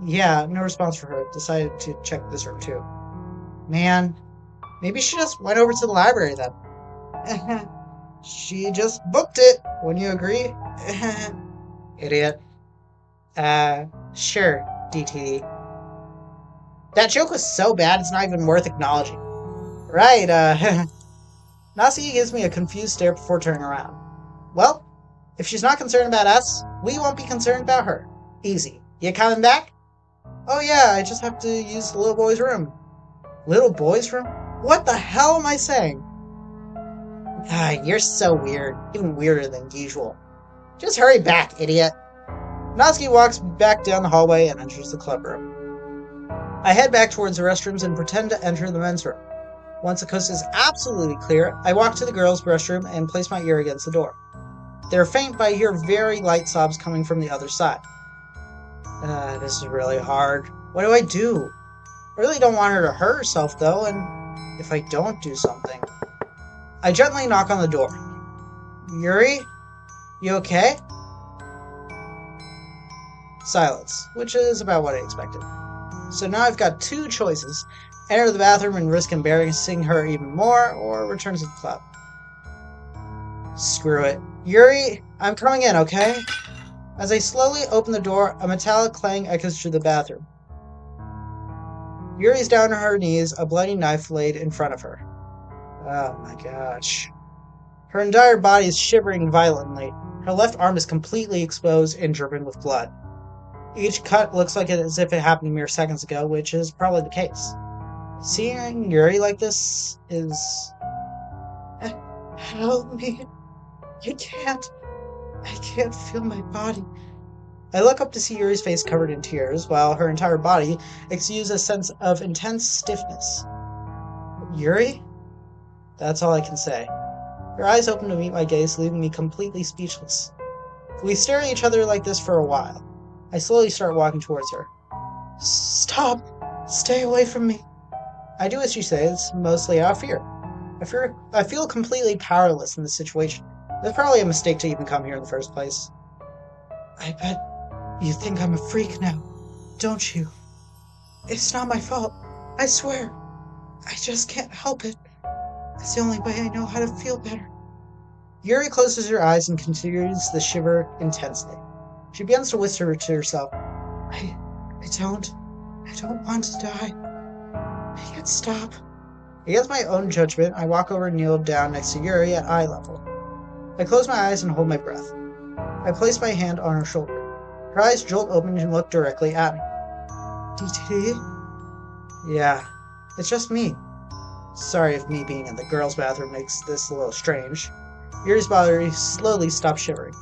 Yeah, no response from her. Decided to check this room too. Man, maybe she just went over to the library then. She just booked it. Wouldn't you agree? Idiot. Sure, DTD. That joke was so bad it's not even worth acknowledging. Right, Nasi gives me a confused stare before turning around. Well, if she's not concerned about us, we won't be concerned about her. Easy. You coming back? Oh yeah, I just have to use the little boy's room. Little boy's room? What the hell am I saying? Ah, you're so weird. Even weirder than usual. Just hurry back, idiot. Natsuki walks back down the hallway and enters the club room. I head back towards the restrooms and pretend to enter the men's room. Once the coast is absolutely clear, I walk to the girls' restroom and place my ear against the door. They're faint, but I hear very light sobs coming from the other side. This is really hard. What do I do? I really don't want her to hurt herself, though, and if I don't do something... I gently knock on the door. Yuri? You okay? Silence, which is about what I expected. So now I've got two choices. Enter the bathroom and risk embarrassing her even more, or return to the club. Screw it. Yuri, I'm coming in, okay? As I slowly open the door, a metallic clang echoes through the bathroom. Yuri's down on her knees, a bloody knife laid in front of her. Oh my gosh. Her entire body is shivering violently. Her left arm is completely exposed and dripping with blood. Each cut looks like it as if it happened mere seconds ago, which is probably the case. Seeing Yuri like this is... Help me. I can't feel my body. I look up to see Yuri's face covered in tears, while her entire body exudes a sense of intense stiffness. Yuri? That's all I can say. Her eyes open to meet my gaze, leaving me completely speechless. We stare at each other like this for a while. I slowly start walking towards her. Stop! Stay away from me! I do as she says, mostly out of fear. I feel completely powerless in this situation. It's probably a mistake to even come here in the first place. I bet you think I'm a freak now, don't you? It's not my fault. I swear. I just can't help it. It's the only way I know how to feel better. Yuri closes her eyes and continues to shiver intensely. She begins to whisper to herself, I don't want to die. I can't stop. Against my own judgment, I walk over and kneel down next to Yuri at eye level. I close my eyes and hold my breath. I place my hand on her shoulder. Her eyes jolt open and look directly at me. DTD? Yeah, it's just me. Sorry if me being in the girls' bathroom makes this a little strange. Yuri's body slowly stops shivering.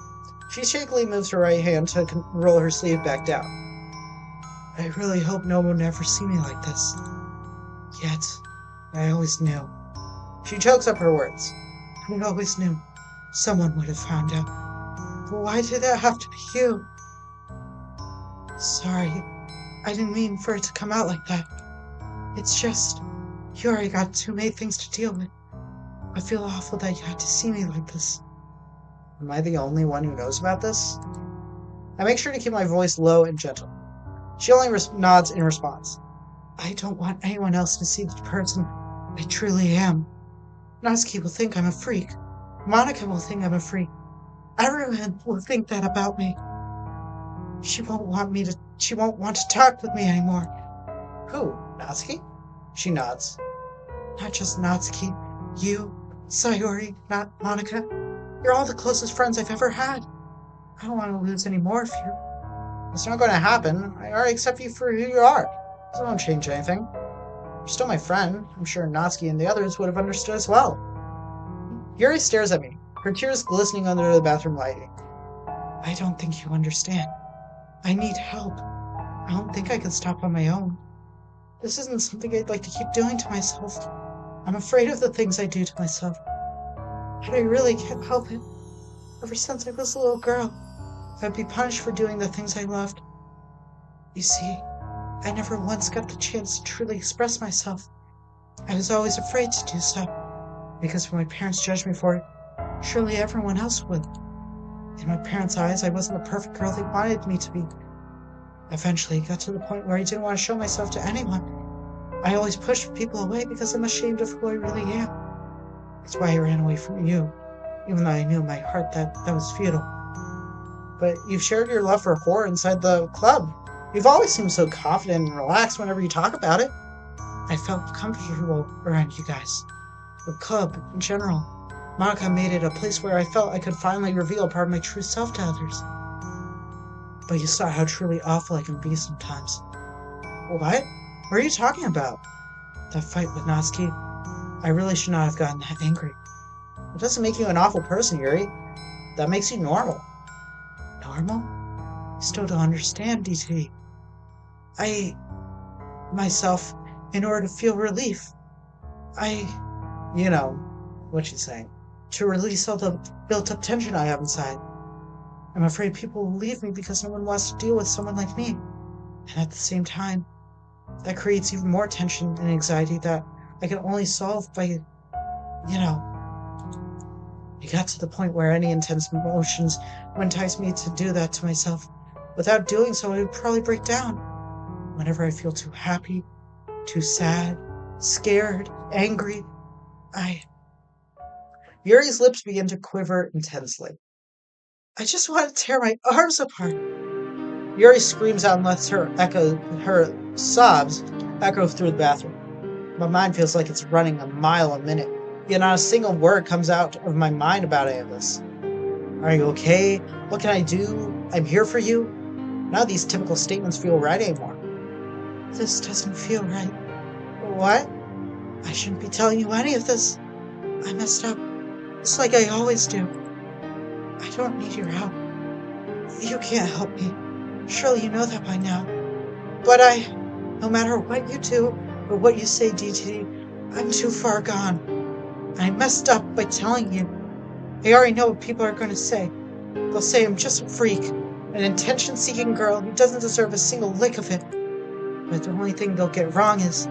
She shakily moves her right hand to roll her sleeve back down. I really hope no one ever see me like this. Yet, I always knew. She chokes up her words. I always knew. Someone would have found out. But why did that have to be you? Sorry. I didn't mean for it to come out like that. It's just, Yuri got too many things to deal with. I feel awful that you had to see me like this. Am I the only one who knows about this? I make sure to keep my voice low and gentle. She only nods in response. I don't want anyone else to see the person I truly am. Natsuki will think I'm a freak. Monica will think I'm a freak. Everyone will think that about me. She won't want to talk with me anymore. Who? Natsuki? She nods. Not just Natsuki. You, Sayori, not Monica. You're all the closest friends I've ever had. I don't want to lose any more of you. It's not going to happen. I already accept you for who you are. This won't change anything. You're still my friend. I'm sure Natsuki and the others would have understood as well. Yuri stares at me, her tears glistening under the bathroom lighting. I don't think you understand. I need help. I don't think I can stop on my own. This isn't something I'd like to keep doing to myself. I'm afraid of the things I do to myself. And I really can't help it. Ever since I was a little girl, I'd be punished for doing the things I loved. You see, I never once got the chance to truly express myself. I was always afraid to do so, because when my parents judged me for it, surely everyone else would. In my parents' eyes, I wasn't the perfect girl they wanted me to be. Eventually, it got to the point where I didn't want to show myself to anyone. I always pushed people away because I'm ashamed of who I really am. That's why I ran away from you, even though I knew in my heart that was futile. But you've shared your love for horror inside the club. You've always seemed so confident and relaxed whenever you talk about it. I felt comfortable around you guys. The club, in general. Monica made it a place where I felt I could finally reveal part of my true self to others. But you saw how truly awful I can be sometimes. What? What are you talking about? That fight with Natsuki. I really should not have gotten that angry. It doesn't make you an awful person, Yuri. That makes you normal. Normal? You still don't understand, DT. Myself, in order to feel relief. You know, what she's saying. To release all the built-up tension I have inside. I'm afraid people will leave me because no one wants to deal with someone like me. And at the same time, that creates even more tension and anxiety that I can only solve by, it got to the point where any intense emotions would entice me to do that to myself. Without doing so, I would probably break down. Whenever I feel too happy, too sad, scared, angry, Yuri's lips begin to quiver intensely. I just want to tear my arms apart. Yuri screams out and lets her sobs echo through the bathroom. My mind feels like it's running a mile a minute, yet not a single word comes out of my mind about any of this. Are you okay? What can I do? I'm here for you. None of these typical statements feel right anymore. This doesn't feel right. What? I shouldn't be telling you any of this. I messed up. It's like I always do. I don't need your help. You can't help me. Surely you know that by now. But no matter what you do or what you say, DT, I'm too far gone. I messed up by telling you. I already know what people are going to say. They'll say I'm just a freak, an attention-seeking girl who doesn't deserve a single lick of it. But the only thing they'll get wrong is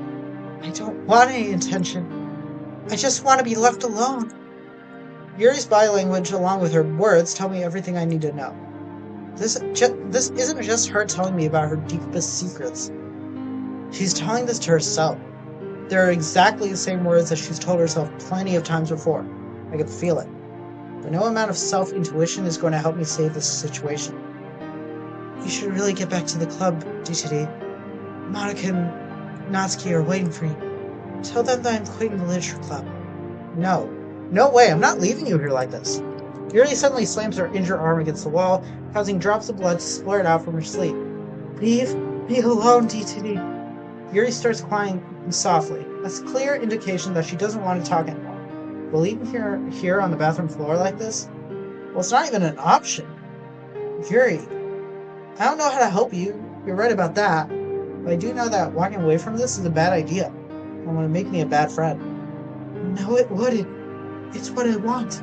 I don't want any attention. I just want to be left alone. Yuri's body language, along with her words, tell me everything I need to know. This isn't just her telling me about her deepest secrets. She's telling this to herself. They're exactly the same words that she's told herself plenty of times before. I can feel it. But no amount of self-intuition is going to help me save this situation. You should really get back to the club, DTD. Monica and Natsuki are waiting for you. Tell them that I'm quitting the literature club. No. No way, I'm not leaving you here like this. Yuri suddenly slams her injured arm against the wall, causing drops of blood to splurt out from her sleeve. Leave me alone, DTD. Yuri starts crying softly. That's a clear indication that she doesn't want to talk anymore. But leaving her here on the bathroom floor like this? Well, it's not even an option. Yuri, I don't know how to help you. You're right about that. But I do know that walking away from this is a bad idea. It will make me a bad friend. No, it wouldn't. It's what I want.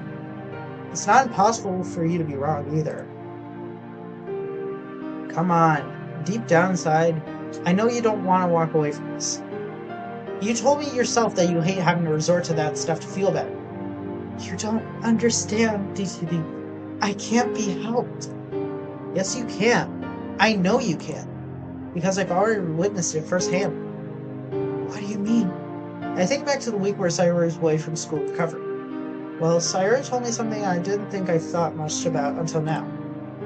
It's not impossible for you to be wrong either. Come on. deep down inside, I know you don't want to walk away from this. You told me yourself that you hate having to resort to that stuff to feel better. You don't understand, DTD. I can't be helped. Yes, you can. I know you can. Because I've already witnessed it firsthand. What do you mean? I think back to the week where Sayori was away from school recovering. Well, Sayori told me something I didn't think I thought much about until now.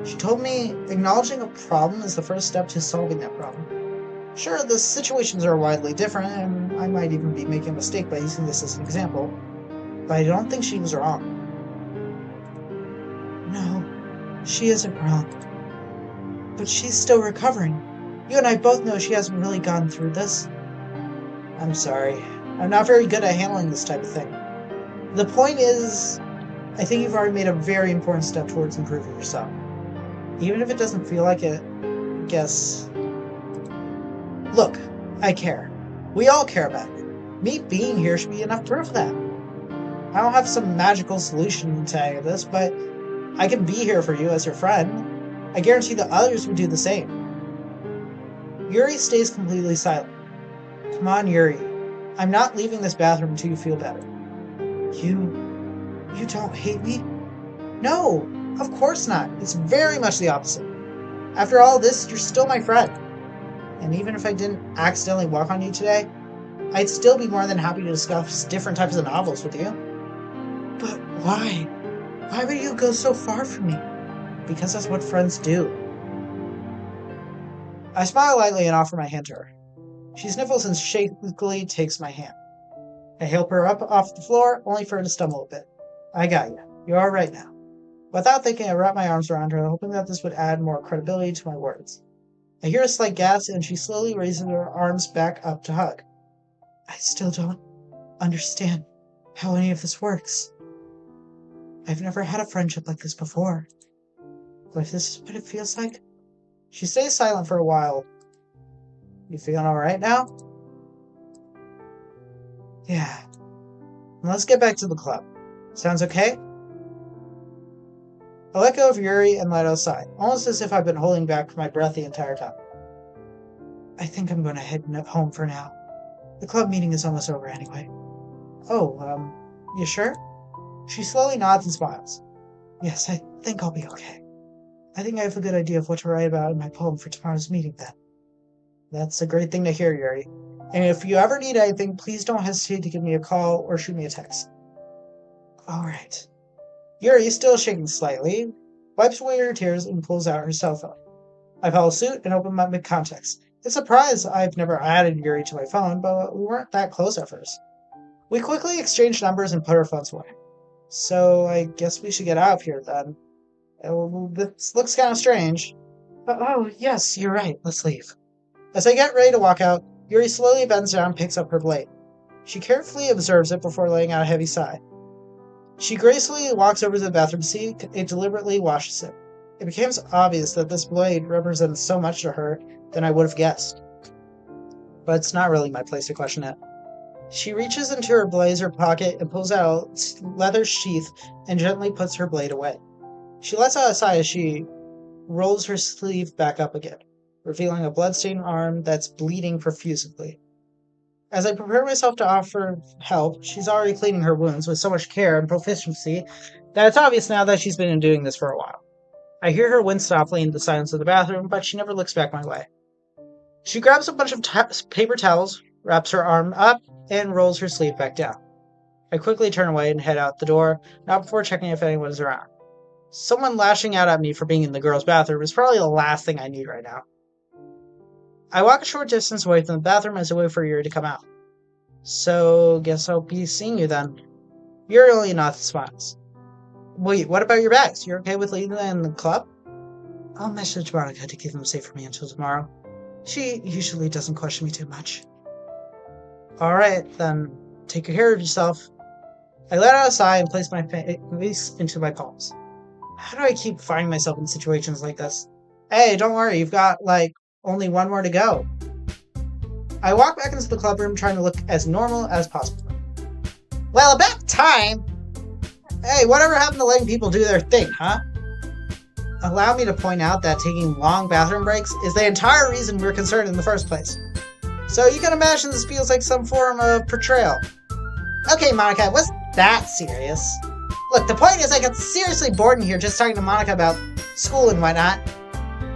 She told me acknowledging a problem is the first step to solving that problem. Sure, the situations are widely different, and I might even be making a mistake by using this as an example, but I don't think she was wrong. No, she isn't wrong. But she's still recovering. You and I both know she hasn't really gone through this. I'm sorry. I'm not very good at handling this type of thing. The point is, I think you've already made a very important step towards improving yourself. Even if it doesn't feel like it, I guess... Look, I care. We all care about you. Me being here should be enough proof of that. I don't have some magical solution to any of this, but I can be here for you as your friend. I guarantee the others would do the same. Yuri stays completely silent. Come on, Yuri. I'm not leaving this bathroom until you feel better. You don't hate me? No, of course not. It's very much the opposite. After all this, you're still my friend. And even if I didn't accidentally walk on you today, I'd still be more than happy to discuss different types of novels with you. But why? Why would you go so far from me? Because that's what friends do. I smile lightly and offer my hand to her. She sniffles and shakily takes my hand. I help her up off the floor, only for her to stumble a bit. I got you. You're all right now. Without thinking, I wrap my arms around her, hoping that this would add more credibility to my words. I hear a slight gasp, and she slowly raises her arms back up to hug. I still don't understand how any of this works. I've never had a friendship like this before. But if this is what it feels like... She stays silent for a while. You feeling alright now? Yeah. Let's get back to the club. Sounds okay? I let go of Yuri and let out a sigh, almost as if I've been holding back my breath the entire time. I think I'm going to head home for now. The club meeting is almost over anyway. Oh, you sure? She slowly nods and smiles. Yes, I think I'll be okay. I think I have a good idea of what to write about in my poem for tomorrow's meeting then. That's a great thing to hear, Yuri. And if you ever need anything, please don't hesitate to give me a call or shoot me a text. Alright. Yuri, still shaking slightly, wipes away her tears and pulls out her cell phone. I follow suit and open my contacts. It's a surprise I've never added Yuri to my phone, but we weren't that close at first. We quickly exchanged numbers and put our phones away. So I guess we should get out of here then. This looks kind of strange. Oh, yes, you're right. Let's leave. As I get ready to walk out, Yuri slowly bends down and picks up her blade. She carefully observes it before letting out a heavy sigh. She gracefully walks over to the bathroom sink and deliberately washes it. It becomes obvious that this blade represents so much to her than I would have guessed. But it's not really my place to question it. She reaches into her blazer pocket and pulls out a leather sheath and gently puts her blade away. She lets out a sigh as she rolls her sleeve back up again, revealing a bloodstained arm that's bleeding profusely. As I prepare myself to offer help, she's already cleaning her wounds with so much care and proficiency that it's obvious now that she's been doing this for a while. I hear her wince softly in the silence of the bathroom, but she never looks back my way. She grabs a bunch of paper towels, wraps her arm up, and rolls her sleeve back down. I quickly turn away and head out the door, not before checking if anyone is around. Someone lashing out at me for being in the girls' bathroom is probably the last thing I need right now. I walk a short distance away from the bathroom as I wait for Yuri to come out. So, guess I'll be seeing you then. Yuri only nods and smiles. Wait, what about your bags? You're okay with leaving them in the club? I'll message Monica to keep them safe for me until tomorrow. She usually doesn't question me too much. Alright, then take care of yourself. I let out a sigh and place my face into my palms. How do I keep finding myself in situations like this? Hey, don't worry, you've got, only one more to go. I walk back into the club room trying to look as normal as possible. Well, about time! Hey, whatever happened to letting people do their thing, huh? allow me to point out that taking long bathroom breaks is the entire reason we're concerned in the first place. So you can imagine this feels like some form of portrayal. Okay, Monica, what's that serious? Look, the point is I got seriously bored in here just talking to Monica about school and whatnot.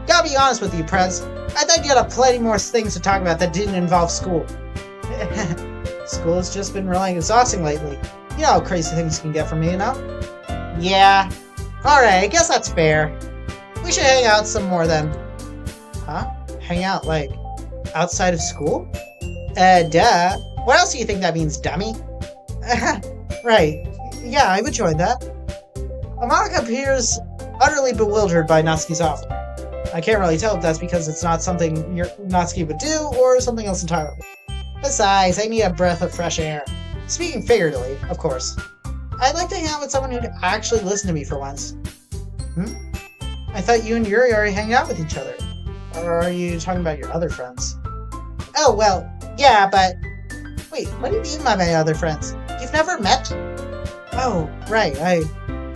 Gotta be honest with you, Prez. I thought you had plenty more things to talk about that didn't involve school. School has just been really exhausting lately. You know how crazy things can get for me, you know? Yeah. Alright, I guess that's fair. We should hang out some more then. Huh? Hang out, like, outside of school? Duh. What else do you think that means, dummy? Right. Yeah, I would join that. Monica appears utterly bewildered by Natsuki's offer. I can't really tell if that's because it's not something Natsuki would do, or something else entirely. Besides, I need a breath of fresh air. Speaking figuratively, of course. I'd like to hang out with someone who'd actually listen to me for once. I thought you and Yuri already hang out with each other. Or are you talking about your other friends? Oh, well, yeah, but... Wait, what do you mean by my other friends? You've never met? Oh, right, I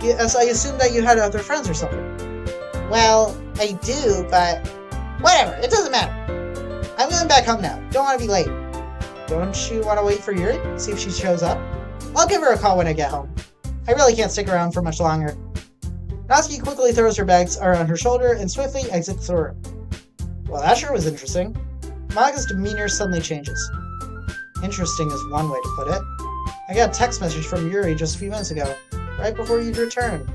assumed that you had other friends or something. Well, I do, but... Whatever, it doesn't matter. I'm going back home now. Don't want to be late. Don't you want to wait for Yuri? See if she shows up? I'll give her a call when I get home. I really can't stick around for much longer. Natsuki quickly throws her bags around her shoulder and swiftly exits the room. Well, that sure was interesting. Monika's demeanor suddenly changes. Interesting is one way to put it. I got a text message from Yuri just a few minutes ago, right before you'd returned.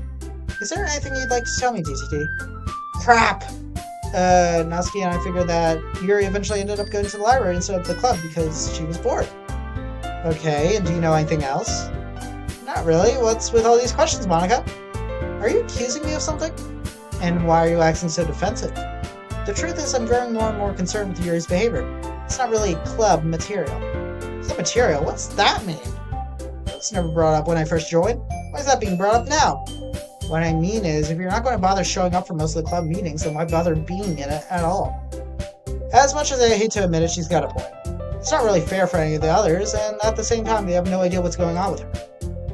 Is there anything you'd like to tell me, DTT? Crap! Natsuki and I figured that Yuri eventually ended up going to the library instead of the club because she was bored. Okay, and do you know anything else? Not really. What's with all these questions, Monica? Are you accusing me of something? And why are you acting so defensive? The truth is I'm growing more and more concerned with Yuri's behavior. It's not really club material. Club material? What's that mean? That's never brought up when I first joined. Why is that being brought up now? What I mean is, if you're not going to bother showing up for most of the club meetings, then why bother being in it at all? As much as I hate to admit it, she's got a point. It's not really fair for any of the others, and at the same time, they have no idea what's going on with her.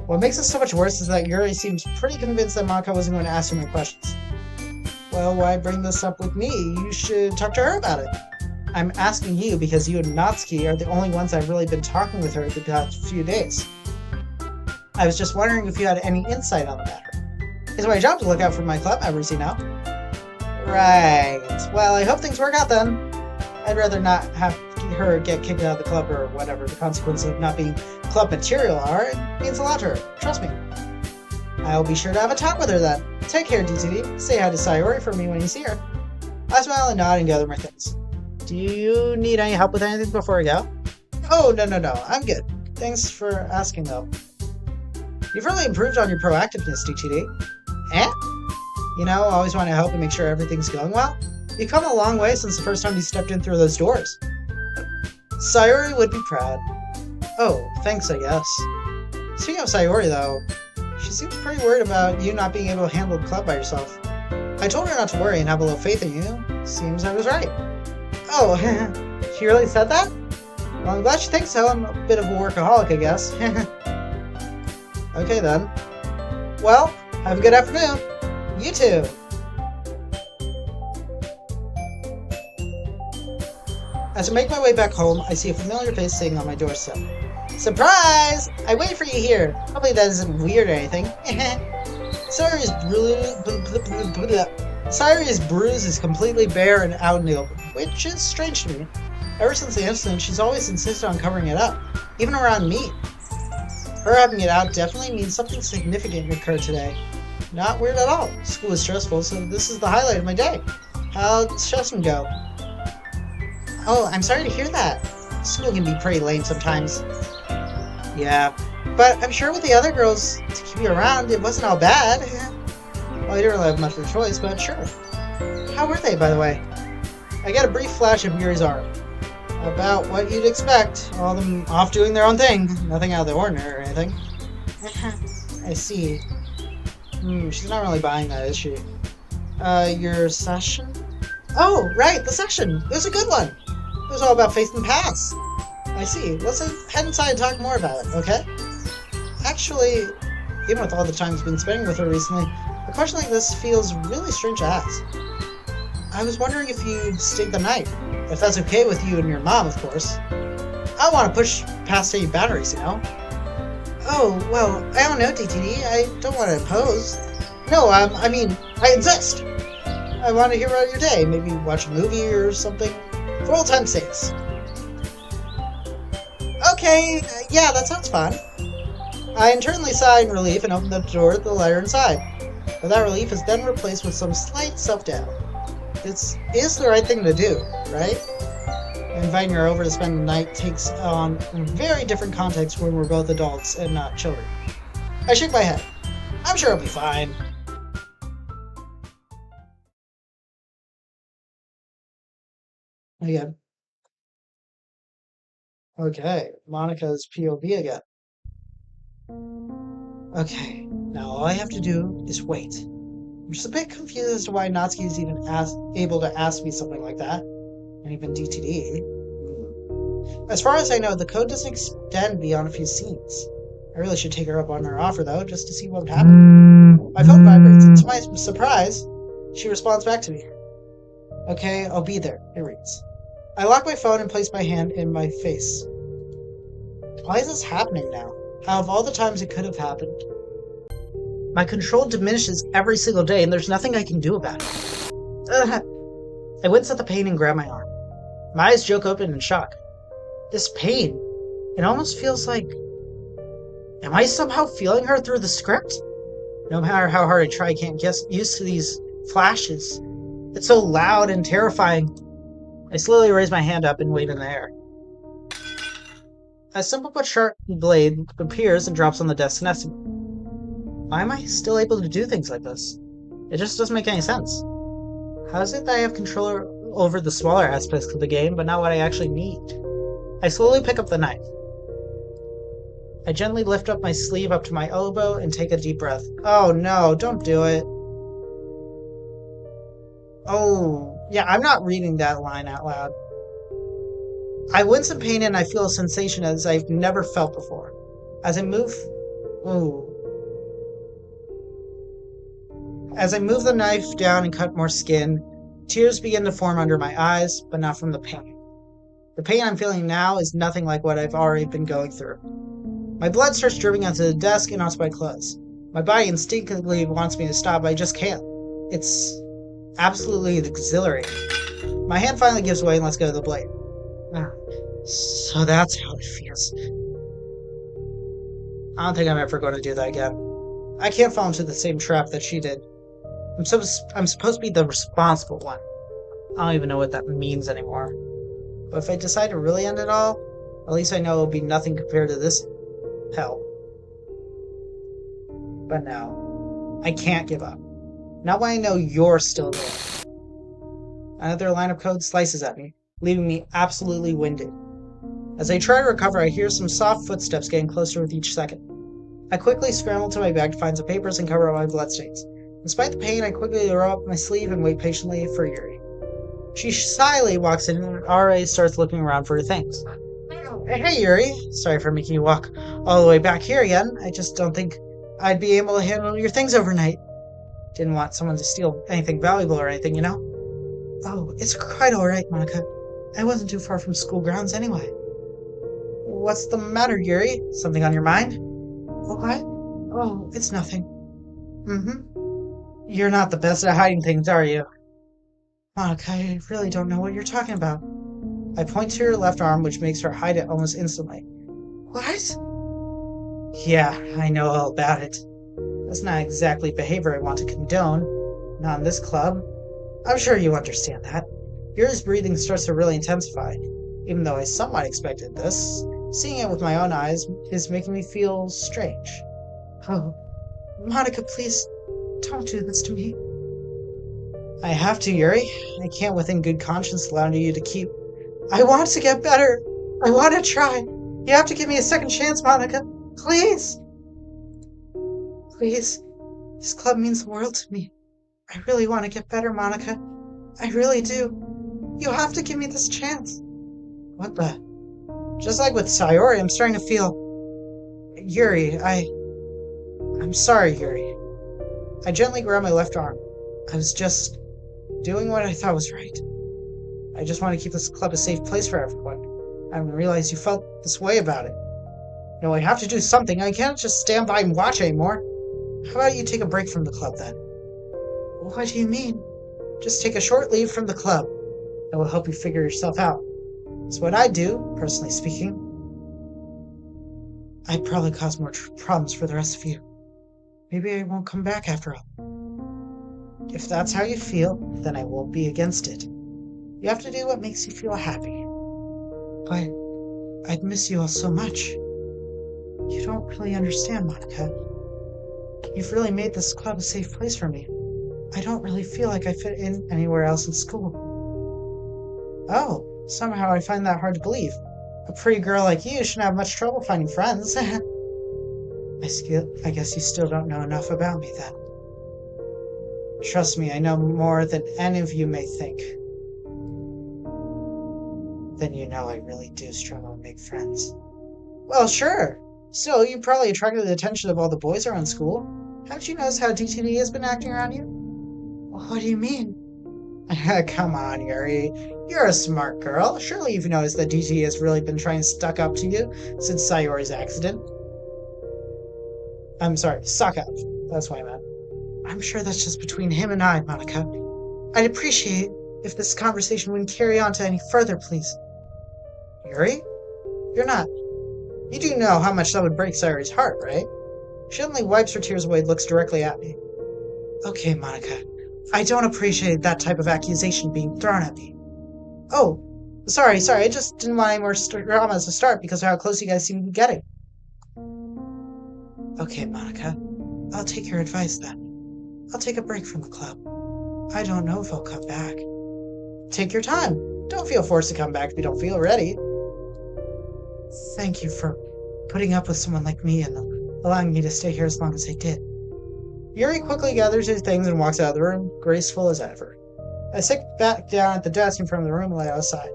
What makes it so much worse is that Yuri seems pretty convinced that Monica wasn't going to ask her any questions. Well, why bring this up with me? You should talk to her about it. I'm asking you because you and Natsuki are the only ones I've really been talking with her the past few days. I was just wondering if you had any insight on the matter. It's my job to look out for my club members, you know? Right. Well, I hope things work out then. I'd rather not have her get kicked out of the club or whatever the consequences of not being club material are. It means a lot to her. Trust me. I'll be sure to have a talk with her then. Take care, DTD. Say hi to Sayori for me when you see her. I smile and nod and gather my things. Do you need any help with anything before I go? Oh, no. I'm good. Thanks for asking, though. You've really improved on your proactiveness, DTD. Eh? You know, I always want to help and make sure everything's going well. You've come a long way since the first time you stepped in through those doors. Sayori would be proud. Oh, thanks, I guess. Speaking of Sayori, though, she seems pretty worried about you not being able to handle the club by yourself. I told her not to worry and have a little faith in you. Seems I was right. Oh, she really said that? Well, I'm glad she thinks so. I'm a bit of a workaholic, I guess. Okay, then. Well, have a good afternoon. You too. As I make my way back home, I see a familiar face sitting on my doorstep. Surprise! I waited for you here. Hopefully that isn't weird or anything. Sayori's bruise is completely bare and out in the open, which is strange to me. Ever since the incident, she's always insisted on covering it up, even around me. Her having it out definitely means something significant occurred today. Not weird at all. School is stressful, so this is the highlight of my day. How'd Shesman go? Oh, I'm sorry to hear that. School can be pretty lame sometimes. Yeah, but I'm sure with the other girls to keep you around, it wasn't all bad. Well, I didn't really have much of a choice, but sure. How were they, by the way? I got a brief flash of Yuri's arm. About what you'd expect. All of them off doing their own thing. Nothing out of the ordinary or anything. I see. She's not really buying that, is she? Your session? Oh, right, the session! It was a good one! It was all about faith and paths. I see. Let's head inside and talk more about it, okay? Actually, even with all the time I've been spending with her recently, A question like this feels really strange to ask. I was wondering if you'd stay the night. If that's okay with you and your mom, of course. I don't want to push past any boundaries, you know? Oh, well, I don't know, DTD. I don't want to impose. No, I mean, I insist. I want to hear about your day. Maybe watch a movie or something. For old time's sakes. Okay, yeah, that sounds fun. I internally sigh in relief and open the door to the letter inside. But that relief is then replaced with some slight self-doubt. This is the right thing to do, right? Inviting her over to spend the night takes on a very different context when we're both adults and not children. I shake my head. I'm sure it'll be fine. Again. Okay, Monica's POV again. Okay, now all I have to do is wait. I'm just a bit confused as to why Natsuki is even able to ask me something like that, and even DTD. As far as I know, the code doesn't extend beyond a few scenes. I really should take her up on her offer, though, just to see what would happen. My phone vibrates, and to my surprise, she responds back to me. Okay, I'll be there, it reads. I lock my phone and place my hand in my face. Why is this happening now? Out of all the times it could have happened. My control diminishes every single day, and there's nothing I can do about it. I wince at the pain and grab my arm. My eyes joke open in shock. This pain, it almost feels like... Am I somehow feeling her through the script? No matter how hard I try, I can't get used to these flashes. It's so loud and terrifying. I slowly raise my hand up and wave in the air. A simple but sharp blade appears and drops on the desk next to me. Why am I still able to do things like this? It just doesn't make any sense. How is it that I have control over the smaller aspects of the game, but not what I actually need? I slowly pick up the knife. I gently lift up my sleeve up to my elbow and take a deep breath. Oh no, don't do it. Oh, yeah, I'm not reading that line out loud. I wince in pain and I feel a sensation as I've never felt before. As I move... Ooh. As I move the knife down and cut more skin, tears begin to form under my eyes, but not from the pain. The pain I'm feeling now is nothing like what I've already been going through. My blood starts dripping onto the desk and onto my clothes. My body instinctively wants me to stop, but I just can't. It's absolutely exhilarating. My hand finally gives way and lets go of the blade. So that's how it feels. I don't think I'm ever going to do that again. I can't fall into the same trap that she did. I'm supposed to be the responsible one. I don't even know what that means anymore. But if I decide to really end it all, at least I know it'll be nothing compared to this hell. But no, I can't give up. Not when I know you're still there. Another line of code slices at me, leaving me absolutely winded. As I try to recover, I hear some soft footsteps getting closer with each second. I quickly scramble to my bag to find some papers and cover up my bloodstains. Despite the pain, I quickly roll up my sleeve and wait patiently for Yuri. She shyly walks in and already starts looking around for her things. Hey Yuri, sorry for making you walk all the way back here again. I just don't think I'd be able to handle your things overnight. Didn't want someone to steal anything valuable or anything, you know? Oh, it's quite alright, Monica. I wasn't too far from school grounds anyway. What's the matter, Yuri? Something on your mind? What? Oh, it's nothing. You're not the best at hiding things, are you? Monica, I really don't know what you're talking about. I point to her left arm, which makes her hide it almost instantly. What? Yeah, I know all about it. That's not exactly behavior I want to condone. Not in this club. I'm sure you understand that. Yuri's breathing starts to really intensify. Even though I somewhat expected this, seeing it with my own eyes is making me feel strange. Oh, Monica, please, don't do this to me. I have to, Yuri. I can't within good conscience allow you to keep... I want to get better. I want to try. You have to give me a second chance, Monica. Please. Please. This club means the world to me. I really want to get better, Monica. I really do. You have to give me this chance. What the... Just like with Sayori, I'm starting to feel... Yuri, I'm sorry, Yuri. I gently grabbed my left arm. I was just doing what I thought was right. I just want to keep this club a safe place for everyone. I didn't realize you felt this way about it. No, I have to do something. I can't just stand by and watch anymore. How about you take a break from the club then? What do you mean? Just take a short leave from the club. It will help you figure yourself out. It's what I do, personally speaking. I'd probably cause more problems for the rest of you. Maybe I won't come back after all. If that's how you feel, then I won't be against it. You have to do what makes you feel happy. But I'd miss you all so much. You don't really understand, Monica. You've really made this club a safe place for me. I don't really feel like I fit in anywhere else in school. Oh, somehow I find that hard to believe. A pretty girl like you shouldn't have much trouble finding friends. I guess you still don't know enough about me then. Trust me, I know more than any of you may think. Then you know I really do struggle to make friends. Well, sure. Still, you probably attracted the attention of all the boys around school. Haven't you noticed how DTD has been acting around you? What do you mean? Come on, Yuri. You're a smart girl. Surely you've noticed that DTD has really been trying to stuck up to you since Sayori's accident. I'm sorry, suck up. That's what I meant. I'm sure that's just between him and I, Monica. I'd appreciate if this conversation wouldn't carry on to any further, please. Yuri? You're not. You do know how much that would break Sayori's heart, right? She only wipes her tears away and looks directly at me. Okay, Monica. I don't appreciate that type of accusation being thrown at me. Oh, sorry, I just didn't want any more drama to start because of how close you guys seem to be getting. Okay, Monica. I'll take your advice then. I'll take a break from the club. I don't know if I'll come back. Take your time. Don't feel forced to come back if you don't feel ready. Thank you for putting up with someone like me and allowing me to stay here as long as I did. Yuri quickly gathers his things and walks out of the room, graceful as ever. I sit back down at the desk in front of the room and lay outside.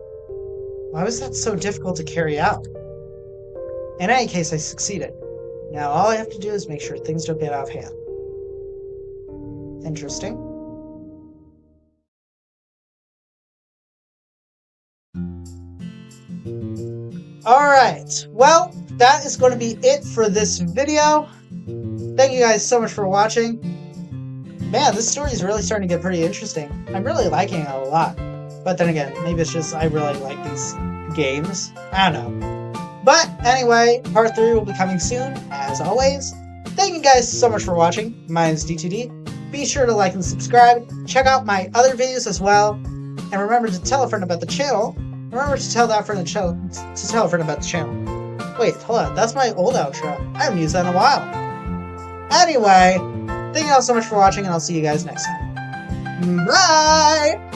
Why was that so difficult to carry out? In any case, I succeeded. Now all I have to do is make sure things don't get out of hand. Interesting. Alright, well, that is going to be it for this video. Thank you guys so much for watching. Man, this story is really starting to get pretty interesting. I'm really liking it a lot. But then again, maybe it's just I really like these games. I don't know. But anyway, part 3 will be coming soon, as always. Thank you guys so much for watching. My name is D2D. Be sure to like and subscribe. Check out my other videos as well. And remember to tell a friend about the channel. Remember to tell that friend to tell a friend about the channel. Wait, hold on. That's my old outro. I haven't used that in a while. Anyway, thank you all so much for watching, and I'll see you guys next time. Bye!